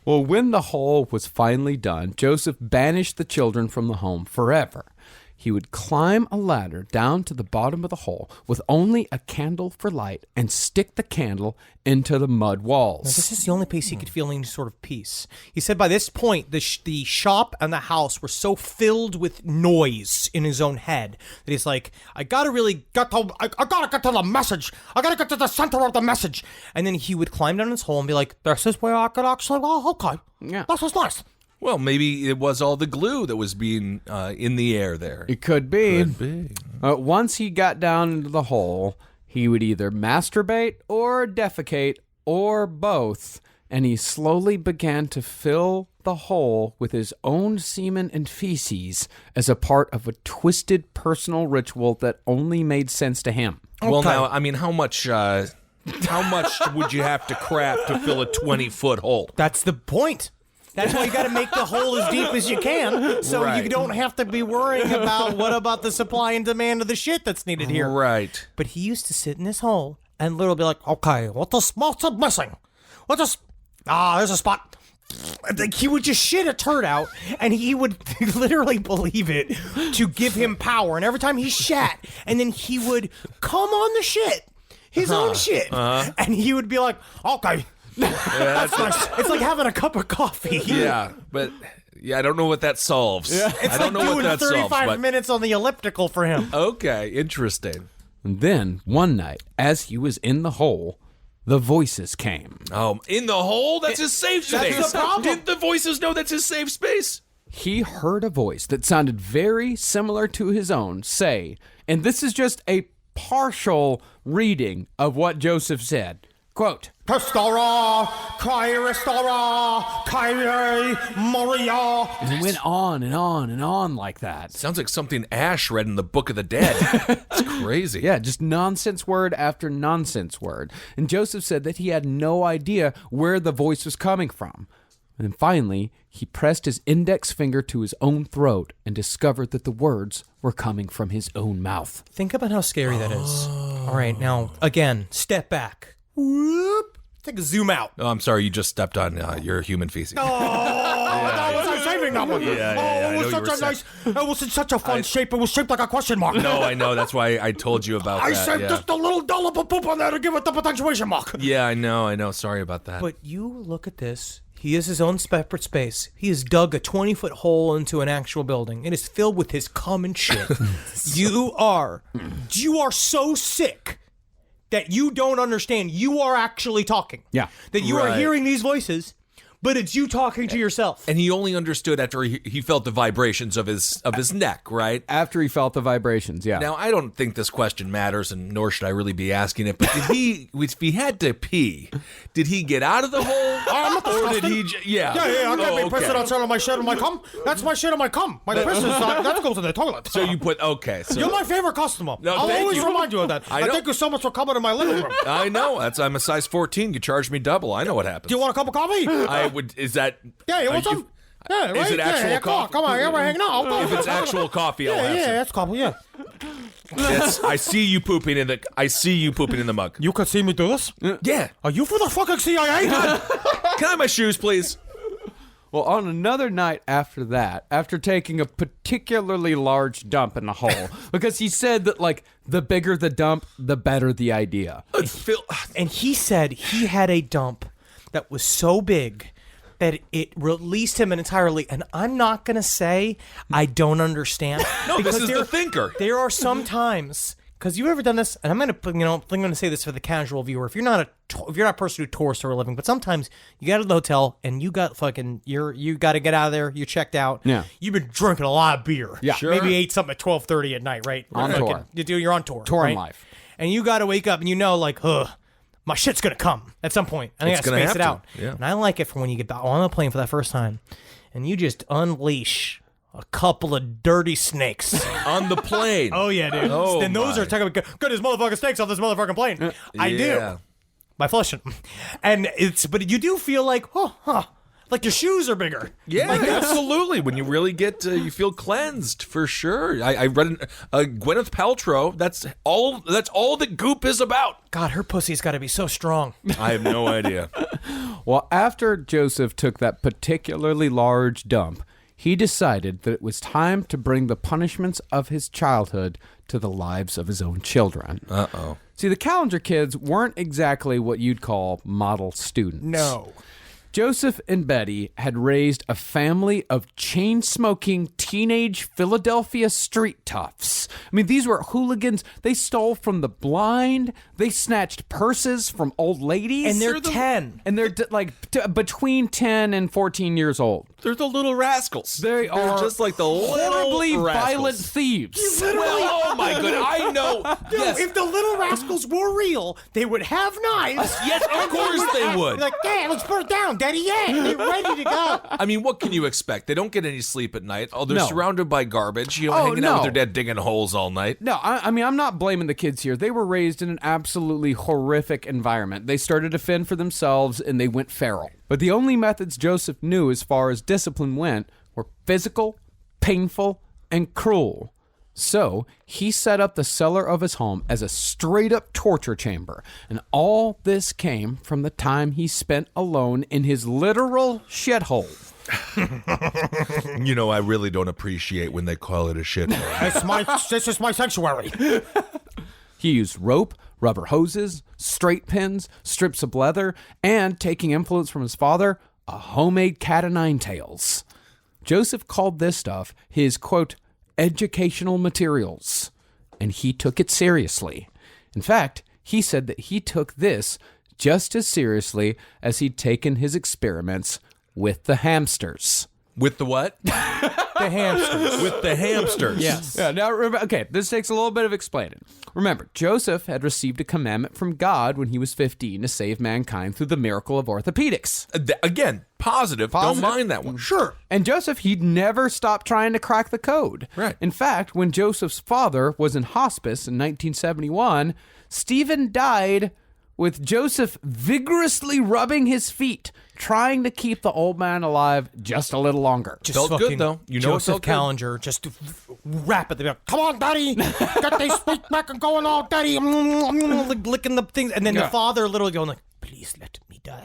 Well, when the hole was finally done, Joseph banished the children from the home forever. He would climb a ladder down to the bottom of the hole with only a candle for light and stick the candle into the mud walls. This is the only place he could feel any sort of peace. He said by this point, the shop and the house were so filled with noise in his own head that he's like, I gotta get to the message. I gotta get to the center of the message. And then he would climb down his hole and be like, this is where I could actually, okay. Yeah. This is nice. Well, maybe it was all the glue that was being in the air there. It could be. Could be. Once he got down into the hole, he would either masturbate or defecate or both, and he slowly began to fill the hole with his own semen and feces as a part of a twisted personal ritual that only made sense to him. Well, now, I mean, how much would you have to crap to fill a 20-foot hole? That's the point. That's why you got to make the hole as deep as you can, so you don't have to be worrying about what about the supply and demand of the shit that's needed here. Right. But he used to sit in his hole and literally be like, okay, what's missing? There's a spot. like he would just shit a turd out, and he would literally believe it to give him power. And every time he shat, and then he would come on the shit, his own shit, and he would be like, okay. That's nice. It's like having a cup of coffee. Yeah, but I don't know what that solves. It's I don't like know doing what that 35 solves. But minutes on the elliptical for him. okay, interesting. And then, one night, as he was in the hole, the voices came. In the hole? That's his safe space. That's the problem. Didn't the voices know that's his safe space? He heard a voice that sounded very similar to his own say, and this is just a partial reading of what Joseph said. Quote, Pestara, Kairistara, Kairi, Maria. and it went on and on and on like that. Sounds like something Ash read in the Book of the Dead. It's crazy. Yeah, just nonsense word after nonsense word. And Joseph said that he had no idea where the voice was coming from. And then finally, he pressed his index finger to his own throat and discovered that the words were coming from his own mouth. Think about how scary that is. All right, now, again, step back. Whoop. Take a zoom out. Oh, I'm sorry, you just stepped on your human feces. That was saving that one. I It was know you such were a nice. It was in such a fun shape. It was shaped like a question mark. No, I know. That's why I told you about I that. said yeah. just a little dollop of poop on there to give it the punctuation mark. Yeah, I know. Sorry about that. But you look at this. He is his own separate space. He has dug a 20-foot hole into an actual building. It is filled with his cum and shit. You are so sick that you don't understand. You are actually talking. Yeah. That you are Right. hearing these voices, but it's you talking to yourself. And he only understood after he felt the vibrations of his neck, right? After he felt the vibrations, yeah. Now, I don't think this question matters, and nor should I really be asking it, but did he, if he had to pee, did he get out of the hole? I'm not or did disgusting. he Yeah, I can't be pissing outside of my shit and my cum. That's my shit and my cum. My piss is that goes in the toilet. So you put, okay. So You're my favorite customer. No, I'll thank always you. remind you of that. I I know. thank you so much for coming to my living room. I know. I'm a size 14. You charge me double. I know what happens. Do you want a cup of coffee? I would, is that... Yeah, you are want some? Yeah, right? Is it actual yeah, coffee? Come on, yeah, we're hanging out. If it's actual coffee, I'll have some. that's coffee, yeah. I see you pooping in the mug. You could see me do this? Yeah. Are you for the fucking CIA? Can I have my shoes, please? Well, on another night after that, after taking a particularly large dump in the hole, because he said that, like, the bigger the dump, the better the idea. And he said he had a dump that was so big that it released him entirely. And I'm not going to say I don't understand. No, this is there- the thinker. There are some times, because you've ever done this, and I'm going to say this for the casual viewer. If you're not a person who tours for a living, but sometimes you get to the hotel and you got you got to get out of there. You checked out. Yeah. You've been drinking a lot of beer. Yeah. Sure. Maybe ate something at 12:30 at night, right? On Fucking- tour. You're on tour. Tour right? in life. And you got to wake up and you know, like, my shit's gonna come at some point. I It's gotta gonna space have it to, out. yeah. And I like it for when you get back on the plane for that first time, and you just unleash a couple of dirty snakes. On the plane. Oh yeah, dude. Oh, and those my. are taking good as motherfucking snakes off this motherfucking plane. I Yeah. do. By flushing them. And but you do feel like, like your shoes are bigger. Yeah, absolutely. When you really get, you feel cleansed for sure. I read Gwyneth Paltrow. That's all that goop is about. God, her pussy's got to be so strong. I have no idea. Well, after Joseph took that particularly large dump, he decided that it was time to bring the punishments of his childhood to the lives of his own children. Uh-oh. See, the Kallinger kids weren't exactly what you'd call model students. No. Joseph and Betty had raised a family of chain-smoking teenage Philadelphia street toughs. I mean, these were hooligans. They stole from the blind. They snatched purses from old ladies. And they're 10. And they're between 10 and 14 years old. They're the little rascals. They are just like the horribly little rascals. violent thieves. Well, oh my god, I know. Dude, Yes. if the little rascals were real, they would have knives. Yes, of course they would. Like, yeah, let's put it down, Daddy. Yeah, they're ready to go. I mean, what can you expect? They don't get any sleep at night. Oh, they're No. surrounded by garbage. You know, Oh, hanging out with no. their dad, digging holes all night. No, I mean, I'm not blaming the kids here. They were raised in an absolutely horrific environment. They started to fend for themselves, and they went feral. But the only methods Joseph knew as far as discipline went were physical, painful, and cruel. So he set up the cellar of his home as a straight-up torture chamber. And all this came from the time he spent alone in his literal shithole. You know, I really don't appreciate when they call it a shithole. This is my sanctuary. He used rope, rubber hoses, straight pins, strips of leather, and, taking influence from his father, a homemade cat o' nine tails. Joseph called this stuff his, quote, educational materials, and he took it seriously. In fact, he said that he took this just as seriously as he'd taken his experiments with the hamsters. With the what? The hamsters. With the hamsters. Yes. Yeah, now, okay, this takes a little bit of explaining. Remember, Joseph had received a commandment from God when he was 15 to save mankind through the miracle of orthopedics. Again, positive. Don't mind that one. Sure. And Joseph, he'd never stopped trying to crack the code. Right. In fact, when Joseph's father was in hospice in 1971, Stephen died with Joseph vigorously rubbing his feet, trying to keep the old man alive just a little longer. Just Felt fucking good, though. You know, Joseph it felt good. Kallinger just rapidly. Come on, Daddy. Get these feet back and going on, Daddy. Licking the things, and then the father literally going like, "Please let me die.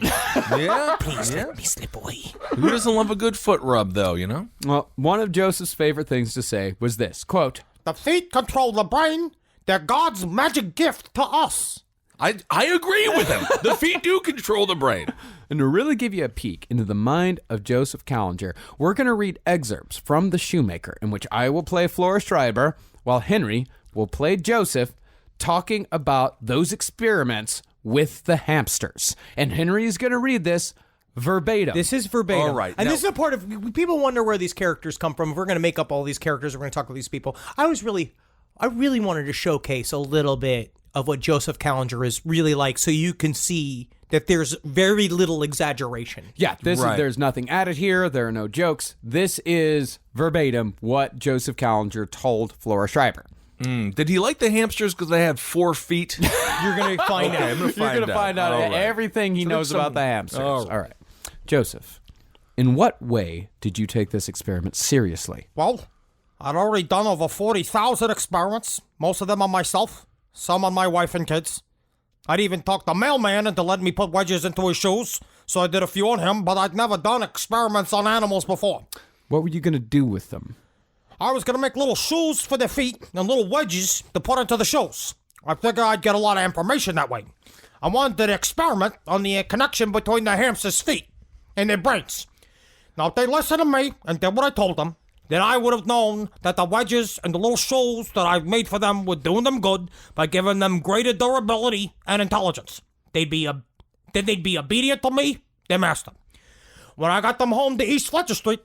Yeah. Please let me slip away." Who doesn't love a good foot rub, though, you know? Well, one of Joseph's favorite things to say was this, quote, The feet control the brain. They're God's magic gift to us. I agree with him. The feet do control the brain. and to really give you a peek into the mind of Joseph Kallinger, we're going to read excerpts from The Shoemaker, in which I will play Flora Schreiber, while Henry will play Joseph, talking about those experiments with the hamsters. And Henry is going to read this verbatim. This is verbatim. All right. And Now, this is a part of, people wonder where these characters come from. If we're going to make up all these characters, we're going to talk with these people. I really wanted to showcase a little bit of what Joseph Kallinger is really like, so you can see that there's very little exaggeration. Yeah, there's nothing added here. There are no jokes. This is verbatim what Joseph Kallinger told Flora Schreiber. Did he like the hamsters because they had 4 feet? You're going to find out. I'm going to You're going to find out All right. everything he knows about the hamsters. All right. Joseph, in what way did you take this experiment seriously? Well, I'd already done over 40,000 experiments, most of them on myself, some on my wife and kids. I'd even talked the mailman into letting me put wedges into his shoes, so I did a few on him, but I'd never done experiments on animals before. What were you going to do with them? I was going to make little shoes for their feet and little wedges to put into the shoes. I figured I'd get a lot of information that way. I wanted to experiment on the connection between the hamsters' feet and their brains. Now, if they listened to me and did what I told them, then I would have known that the wedges and the little shoes that I made for them were doing them good by giving them greater durability and intelligence. They'd be obedient to me, their master. When I got them home to East Fletcher Street,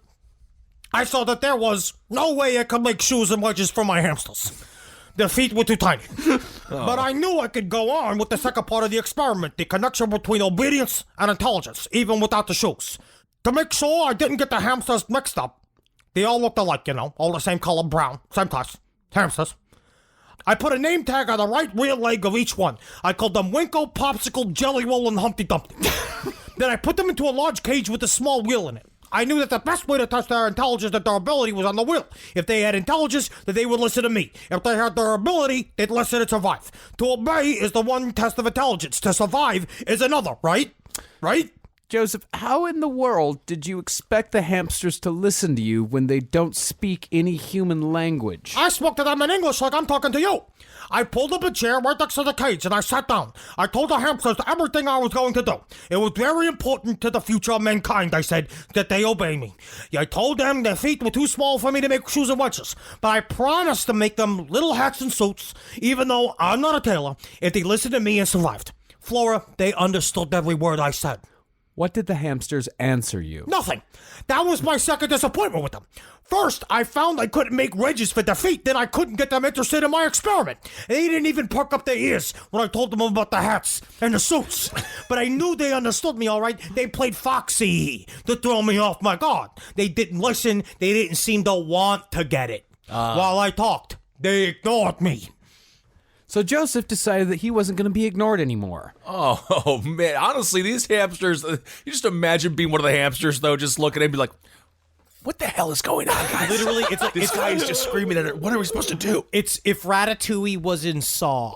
I saw that there was no way I could make shoes and wedges for my hamsters. Their feet were too tiny. But I knew I could go on with the second part of the experiment, the connection between obedience and intelligence, even without the shoes. To make sure I didn't get the hamsters mixed up, they all looked alike, all the same color, brown, same class, hamsters. I put a name tag on the right rear leg of each one. I called them Winkle, Popsicle, Jelly Roll, and Humpty Dumpty. Then I put them into a large cage with a small wheel in it. I knew that the best way to test their intelligence and durability was on the wheel. If they had intelligence, then they would listen to me. If they had durability, they'd listen and survive. To obey is the one test of intelligence. To survive is another, right? Right? Joseph, how in the world did you expect the hamsters to listen to you when they don't speak any human language? I spoke to them in English like I'm talking to you. I pulled up a chair right next to the cage and I sat down. I told the hamsters everything I was going to do. It was very important to the future of mankind, I said, that they obey me. I told them their feet were too small for me to make shoes and wedges, but I promised to make them little hats and suits, even though I'm not a tailor, if they listened to me and survived. Flora, they understood every word I said. What did the hamsters answer you? Nothing. That was my second disappointment with them. First, I found I couldn't make wedges for their feet, then I couldn't get them interested in my experiment. They didn't even perk up their ears when I told them about the hats and the suits. But I knew they understood me, all right. They played foxy to throw me off my guard. They didn't listen. They didn't seem to want to get it. While I talked, they ignored me. So Joseph decided that he wasn't going to be ignored anymore. Oh, man. Honestly, these hamsters, you just imagine being one of the hamsters, though, just looking at him and be like, what the hell is going on, guys? Literally, it's like This guy is just screaming at it. What are we supposed to do? it's if Ratatouille was in Saw.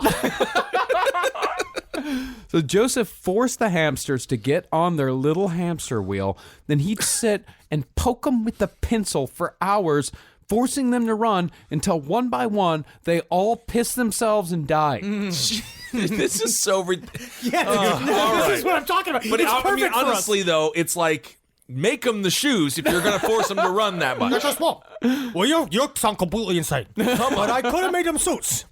So Joseph forced the hamsters to get on their little hamster wheel. Then he'd sit and poke them with the pencil for hours, forcing them to run until one by one they all pissed themselves and died. This is so ridiculous. Yeah, all this right. is what I'm talking about. But It's I perfect mean, for us. honestly, though, it's like, make them the shoes if you're going to force them to run that much. Not just one. Well, you sound completely insane. But I could have made them suits.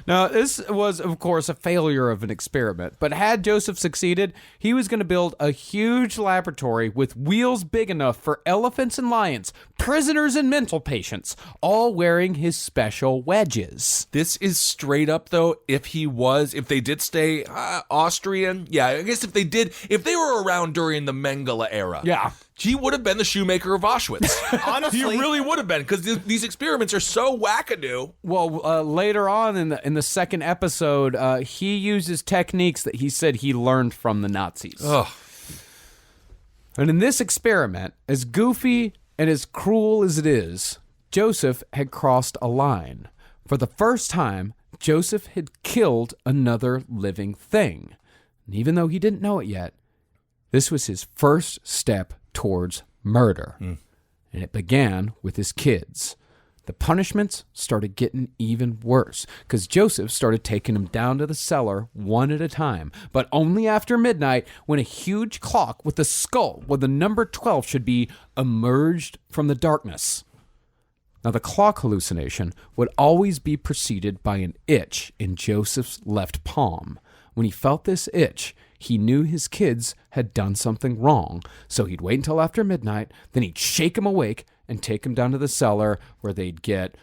Now, this was, of course, a failure of an experiment, but had Joseph succeeded, he was going to build a huge laboratory with wheels big enough for elephants and lions, prisoners and mental patients, all wearing his special wedges. This is straight up, though, if they did stay Austrian. Yeah, I guess if they were around during the Mengele era. Yeah. He would have been the Shoemaker of Auschwitz. Honestly, he really would have been, because these experiments are so wackadoo. Well, later on in the second episode, he uses techniques that he said he learned from the Nazis. Ugh. And in this experiment, as goofy and as cruel as it is, Joseph had crossed a line. For the first time, Joseph had killed another living thing. And even though he didn't know it yet, this was his first step towards murder. And it began with his kids. The punishments started getting even worse because Joseph started taking them down to the cellar one at a time, but only after midnight when a huge clock with a skull where the number 12 should be emerged from the darkness. Now, the clock hallucination would always be preceded by an itch in Joseph's left palm. When he felt this itch, he knew his kids had done something wrong, so he'd wait until after midnight, then he'd shake them awake and take them down to the cellar where they'd get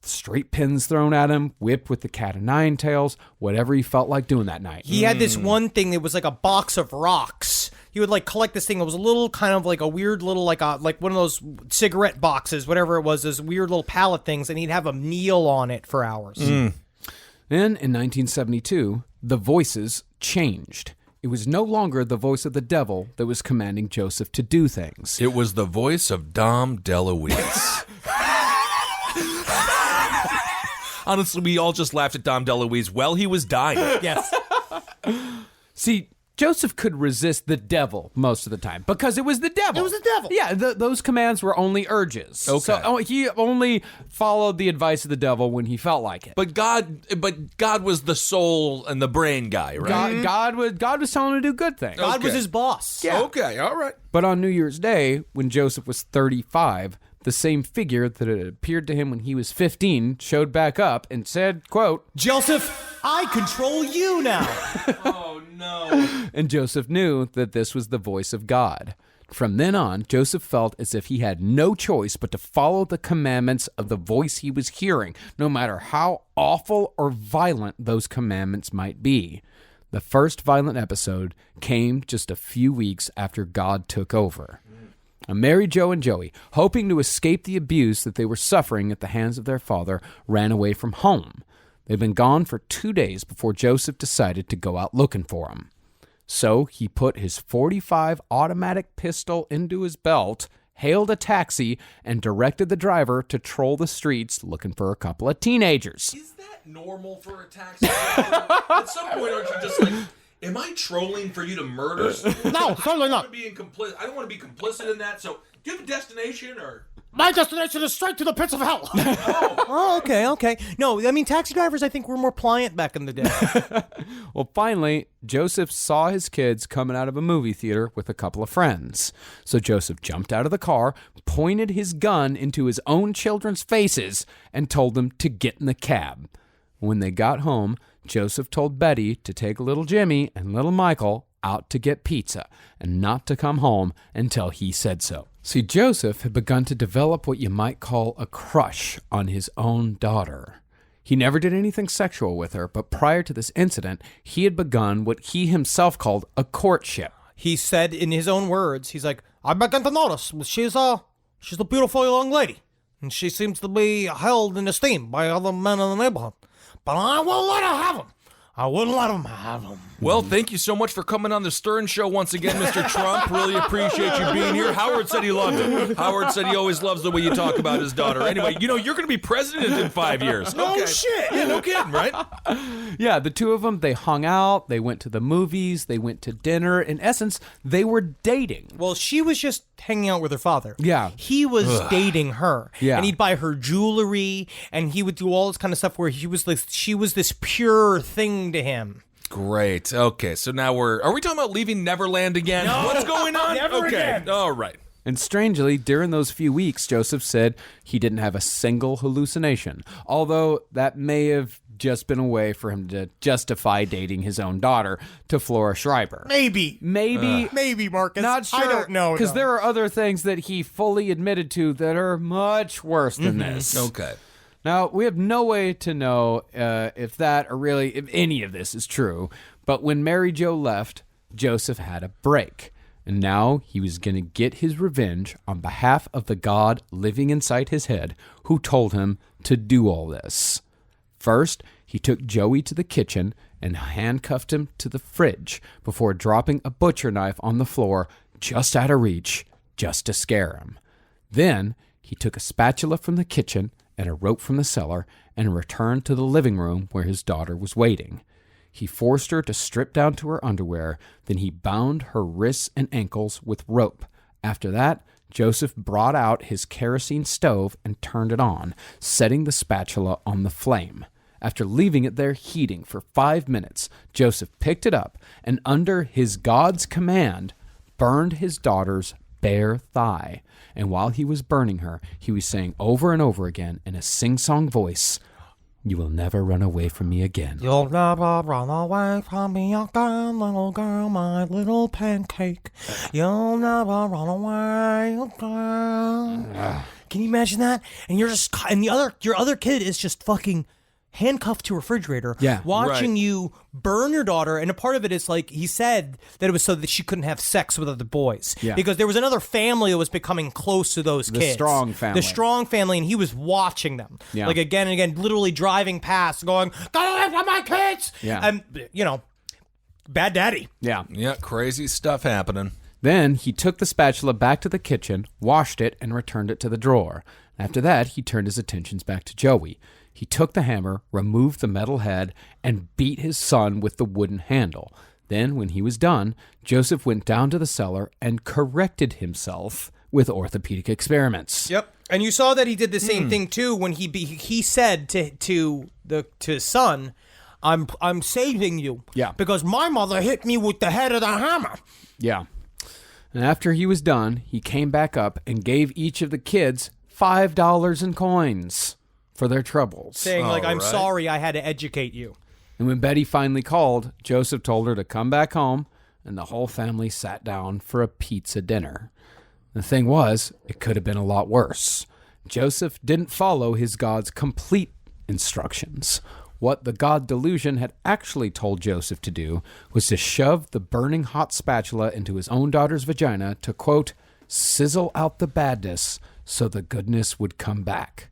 straight pins thrown at him, whipped with the cat o' nine tails, whatever he felt like doing that night. he had this one thing that was like a box of rocks. He would like collect this thing. It was a little kind of like a weird little like one of those cigarette boxes, whatever it was, those weird little pallet things, and he'd have them kneel on it for hours. Then in 1972, the voices changed. It was no longer the voice of the devil that was commanding Joseph to do things. It was the voice of Dom DeLuise. Honestly, we all just laughed at Dom DeLuise while he was dying. Yes. See, Joseph could resist the devil most of the time because it was the devil. It was the devil. Yeah, those commands were only urges. Okay. So he only followed the advice of the devil when he felt like it. But God was the soul and the brain guy, right? God was telling him to do good things. God was his boss. Yeah. Okay, all right. But on New Year's Day, when Joseph was 35, the same figure that had appeared to him when he was 15 showed back up and said, quote, Joseph, I control you now. Oh, no. and Joseph knew that this was the voice of God. From then on, Joseph felt as if he had no choice but to follow the commandments of the voice he was hearing, no matter how awful or violent those commandments might be. The first violent episode came just a few weeks after God took over. Mary Jo and Joey, hoping to escape the abuse that they were suffering at the hands of their father, ran away from home. They'd been gone for 2 days before Joseph decided to go out looking for them. So he put his .45 automatic pistol into his belt, hailed a taxi, and directed the driver to troll the streets looking for a couple of teenagers. Is that normal for a taxi driver? At some point, aren't you just like, am I trolling for you to murder? No, certainly not. I don't want to be complicit in that, so do you have a destination or... My destination is straight to the pits of hell. Oh, okay. No, I mean, taxi drivers, I think, were more pliant back in the day. Well, finally, Joseph saw his kids coming out of a movie theater with a couple of friends. So Joseph jumped out of the car, pointed his gun into his own children's faces, and told them to get in the cab. When they got home, Joseph told Betty to take little Jimmy and little Michael out to get pizza and not to come home until he said so. See, Joseph had begun to develop what you might call a crush on his own daughter. He never did anything sexual with her, but prior to this incident, he had begun what he himself called a courtship. He said in his own words, he's like, I began to notice she's a beautiful young lady, and she seems to be held in esteem by other men in the neighborhood. But I won't let her have him. I wouldn't let him have them. Well, thank you so much for coming on the Stern Show once again, Mr. Trump. Really appreciate you being here. Howard said he loved it. Howard said he always loves the way you talk about his daughter. Anyway, you're going to be president in 5 years. No shit. Yeah, no kidding, right? Yeah, the two of them, they hung out, they went to the movies, they went to dinner. In essence, they were dating. Well, she was just hanging out with her father. Yeah. He was dating her. Yeah. And he'd buy her jewelry, and he would do all this kind of stuff where she was this pure thing to him. Great. Okay, so now are we talking about leaving Neverland again? No, what's going on? never again. All right. And strangely, during those few weeks, Joseph said he didn't have a single hallucination, although that may have just been a way for him to justify dating his own daughter to Flora Schreiber. Maybe, Marcus. Not sure. I don't know. Because there are other things that he fully admitted to that are much worse than this. Okay. Now, we have no way to know if any of this is true, but when Mary Jo left, Joseph had a break, and now he was going to get his revenge on behalf of the God living inside his head who told him to do all this. First, he took Joey to the kitchen and handcuffed him to the fridge before dropping a butcher knife on the floor just out of reach, just to scare him. Then, he took a spatula from the kitchen and a rope from the cellar and returned to the living room where his daughter was waiting. He forced her to strip down to her underwear, then he bound her wrists and ankles with rope. After that, Joseph brought out his kerosene stove and turned it on, setting the spatula on the flame. After leaving it there heating for 5 minutes, Joseph picked it up and, under his God's command, burned his daughter's bare thigh. And while he was burning her, he was saying over and over again in a sing-song voice, "You will never run away from me again." You'll never run away from me again, little girl, my little pancake. You'll never run away again. Can you imagine that? And your other kid is just fucking handcuffed to a refrigerator, Yeah, watching right. you burn your daughter. And a part of it is like he said that it was so that she couldn't have sex with other boys. Yeah. Because there was another family that was becoming close to those The kids. Strong family. The Strong family, and he was watching them. Yeah. Like again and again, literally driving past, going, "Get away from my kids!" Yeah. And bad daddy. Yeah. Yeah, crazy stuff happening. Then he took the spatula back to the kitchen, washed it, and returned it to the drawer. After that, he turned his attentions back to Joey. He took the hammer, removed the metal head, and beat his son with the wooden handle. Then, when he was done, Joseph went down to the cellar and corrected himself with orthopedic experiments. Yep. And you saw that he did the same thing too when he said to his son, "I'm saving you." Yeah. Because my mother hit me with the head of the hammer. Yeah. And after he was done, he came back up and gave each of the kids $5 in coins for their troubles. saying like, "I'm right. sorry, I had to educate you." And when Betty finally called, Joseph told her to come back home, and the whole family sat down for a pizza dinner. The thing was, it could have been a lot worse. Joseph didn't follow his God's complete instructions. What the God delusion had actually told Joseph to do was to shove the burning hot spatula into his own daughter's vagina to, quote, sizzle out the badness so the goodness would come back.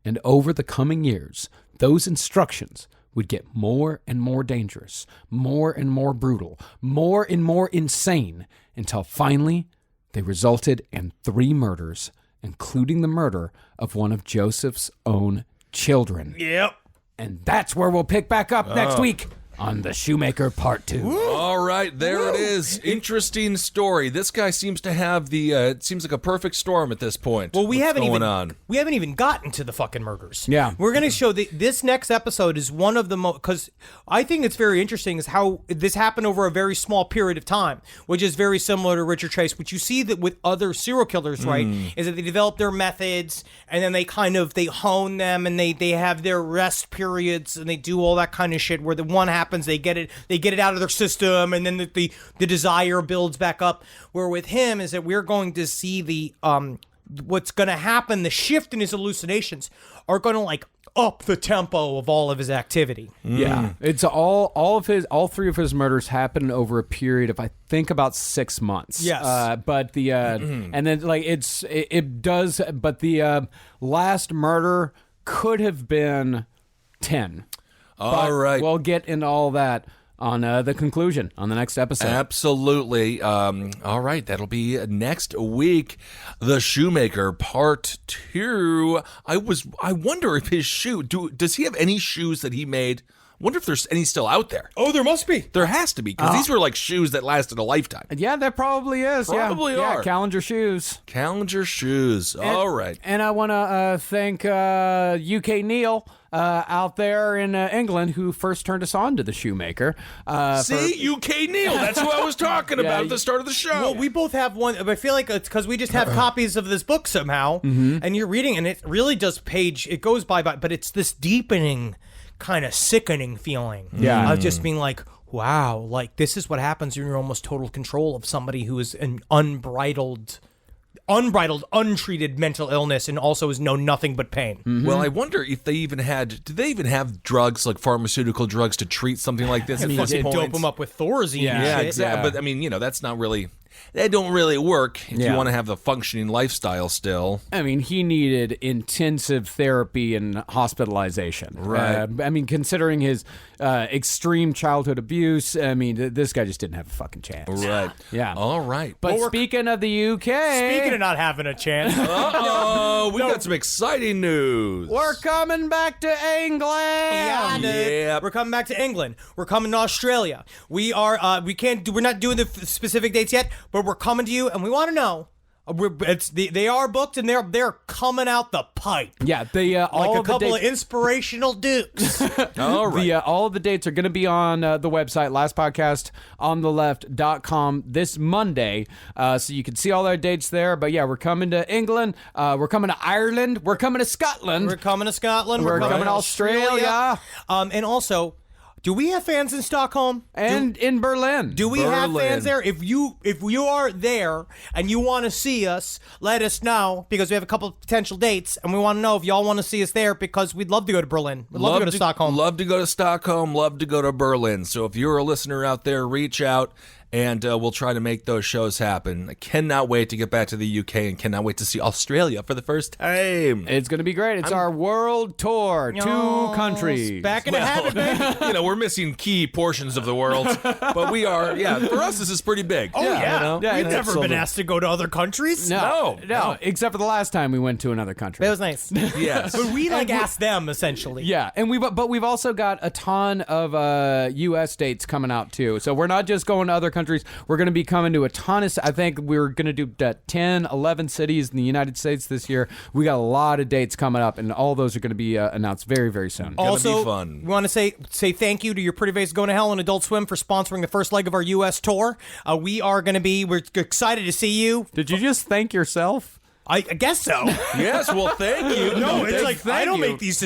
And over the coming years, those instructions would get more and more dangerous, more and more brutal, more and more insane, until finally they resulted in 3 murders, including the murder of one of Joseph's own children. Yep. And that's where we'll pick back up next week on The Shoemaker Part 2. All right, there it is. Interesting story. This guy seems to have it seems like a perfect storm at this point. Well, we What's haven't going even gotten to the fucking murders. Yeah. We're going to show this next episode is one of the most, because I think it's very interesting is how this happened over a very small period of time, which is very similar to Richard Chase, which you see that with other serial killers, right, is that they develop their methods and then they hone them and they have their rest periods and they do all that kind of shit where the one happens, they get it out of their system, and then the desire builds back up. Where with him is that we're going to see the what's going to happen. The shift in his hallucinations are going to like up the tempo of all of his activity. Yeah, it's all 3 of his murders happened over a period of I think about 6 months. Yes, but the and then like it does, but the last murder could have been 10. All right. We'll get into all that on the conclusion on the next episode. Absolutely. All right, that'll be next week. The Shoemaker Part 2. I wonder if his does he have any shoes that he made? I wonder if there's any still out there. Oh, there must be. There has to be, because these were like shoes that lasted a lifetime. Yeah, there probably is. Probably yeah. are. Kallinger shoes. Kallinger shoes. All right. And I want to thank UK Neil out there in England who first turned us on to the Shoemaker. See, UK Neil. That's who I was talking about at the start of the show. Well, we both have one. I feel like it's because we just have copies of this book somehow, and you're reading, and it really does it goes by, but it's this deepening, kind of sickening feeling. Yeah. Of just being like, wow, like this is what happens when you're almost total control of somebody who is an unbridled, untreated mental illness and also has known nothing but pain. Well, I wonder if they even did they even have drugs, like pharmaceutical drugs, to treat something like this? I mean, they dope them up with Thorazine and Yeah, shit. exactly. Yeah. But I mean, that's not really. That don't really work if you want to have the functioning lifestyle still. I mean, he needed intensive therapy and hospitalization. Right. I mean, considering his extreme childhood abuse, I mean, this guy just didn't have a fucking chance. Right. Yeah. All right. But speaking of the UK... Speaking of not having a chance, we got some exciting news. we're coming back to England! Yeah. we're coming back to England. We're coming to Australia. We're not doing the specific dates yet, but we're coming to you, and we want to know. They are booked, and they're coming out the pipe. Yeah, all Like a of the couple dates, of inspirational dukes. All right. all of the dates are going to be on the website, lastpodcastonTheLeft.com this Monday, so you can see all our dates there. But yeah, we're coming to England, we're coming to Ireland, we're coming to Scotland, We're coming to Scotland. We're coming to Australia. And also, do we have fans in Stockholm? and in Berlin. Do we have Berlin. fans there? If you are there and you want to see us, let us know, because we have a couple of potential dates, and we want to know if y'all want to see us there, because we'd love to go to Berlin. We'd love to go to Stockholm. Love to go to Stockholm. Love to go to Berlin. So if you're a listener out there, reach out. And we'll try to make those shows happen. I cannot wait to get back to the UK and cannot wait to see Australia for the first time. It's going to be great. It's our world tour, 2 countries. Back in the habit, baby. We're missing key portions of the world, but we are. Yeah, for us, this is pretty big. Oh, yeah. Yeah, We've never absolutely. been asked to go to other countries. No, except for the last time we went to another country. That was nice. Yes. But we asked them, essentially. Yeah, and we've also got a ton of U.S. dates coming out too. So we're not just going to other countries. We're going to be coming to a ton of. I think we're going to do 10, 11 cities in the United States this year. We got a lot of dates coming up, and all those are going to be announced very, very soon. Also, be fun. we want to say thank you to your Pretty Face Going to Hell and Adult Swim for sponsoring the first leg of our U.S. tour. We're excited to see you. Did you just thank yourself? I guess so. Yes, well, thank you. No, it's like I don't you. make these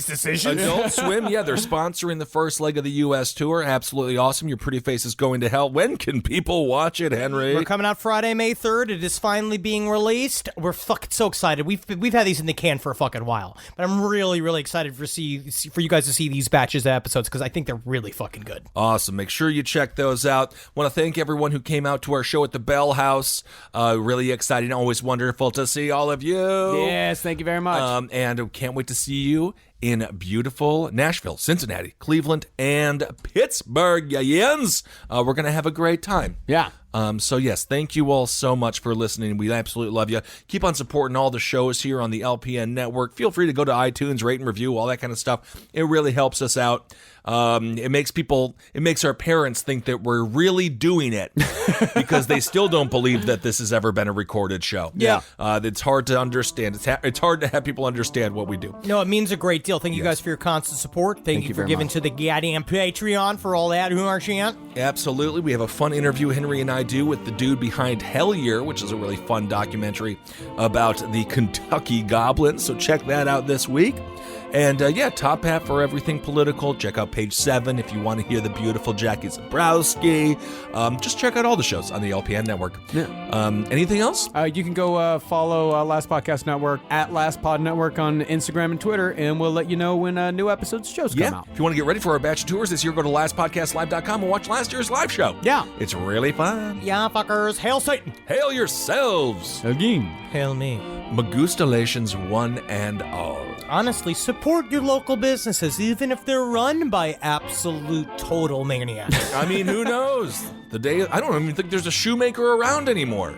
decisions. Adult Swim, yeah, they're sponsoring the first leg of the U.S. tour. Absolutely awesome. Your Pretty Face is Going to Hell. When can people watch it, Henry? We're coming out Friday, May 3rd. It is finally being released. We're fucking so excited. We've had these in the can for a fucking while, but I'm really, really excited for you guys to see these batches of episodes, because I think they're really fucking good. Awesome. Make sure you check those out. Want to thank everyone who came out to our show at the Bell House. Really exciting. Always wonderful to see all of you. Yes, thank you very much. And can't wait to see you in beautiful Nashville, Cincinnati, Cleveland, and Pittsburgh. Yens. We're going to have a great time. Yeah. So yes, thank you all so much for listening. We absolutely love you. Keep on supporting all the shows here on the LPN network. Feel free to go to iTunes, rate and review, all that kind of stuff. It really helps us out. It makes our parents think that we're really doing it because they still don't believe that this has ever been a recorded show. Yeah. It's hard to understand. It's hard to have people understand what we do. No, it means a great deal. Thank you guys for your constant support. Thank you for very giving much. to the goddamn Patreon for all that. Absolutely. We have a fun interview Henry and I do with the dude behind Hellier, which is a really fun documentary about the Kentucky Goblins. So check that out this week. And top hat for everything political. Check out page 7 if you want to hear the beautiful Jackie Zabrowski. Just check out all the shows on the LPN network. Yeah. Anything else? You can go follow Last Podcast Network at Last Pod Network on Instagram and Twitter, and we'll let you know when new shows come out. If you want to get ready for our batch of tours this year, go to lastpodcastlive.com and watch last year's live show. Yeah. It's really fun. Yeah, fuckers. Hail Satan. Hail yourselves. Again. Hail me. Magustalations one and all. honestly, support your local businesses, even if they're run by absolute total maniacs. I mean, who knows? I don't even think there's a Shoemaker around anymore.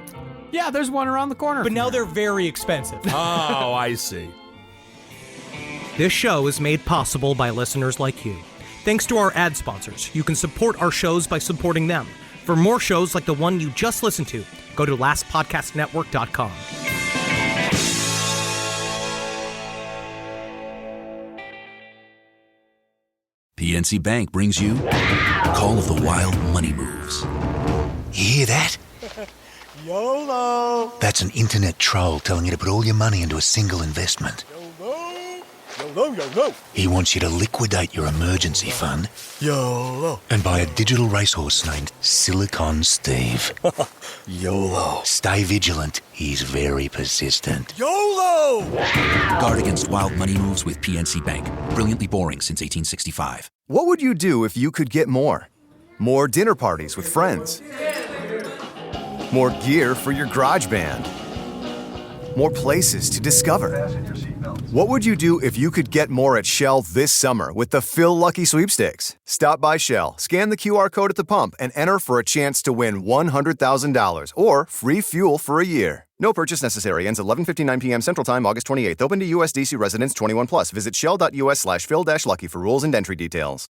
Yeah, there's one around the corner. But now they're very expensive. Oh, I see. This show is made possible by listeners like you. Thanks to our ad sponsors, you can support our shows by supporting them. For more shows like the one you just listened to, go to lastpodcastnetwork.com. PNC Bank brings you Call of the Wild Money Moves. You hear that? YOLO! That's an internet troll telling you to put all your money into a single investment. YOLO! He wants you to liquidate your emergency fund YOLO! and buy a digital racehorse named Silicon Steve. YOLO! Stay vigilant. He's very persistent. YOLO! Guard against wild money moves with PNC Bank. Brilliantly boring since 1865. What would you do if you could get more? More dinner parties with friends. More gear for your garage band. More places to discover. What would you do if you could get more at Shell this summer with the Phil Lucky Sweepstakes? Stop by Shell, scan the QR code at the pump, and enter for a chance to win $100,000 or free fuel for a year. No purchase necessary. Ends 11:59 p.m. Central Time, August 28th. Open to U.S. DC residents 21+. Visit shell.us/phil-lucky for rules and entry details.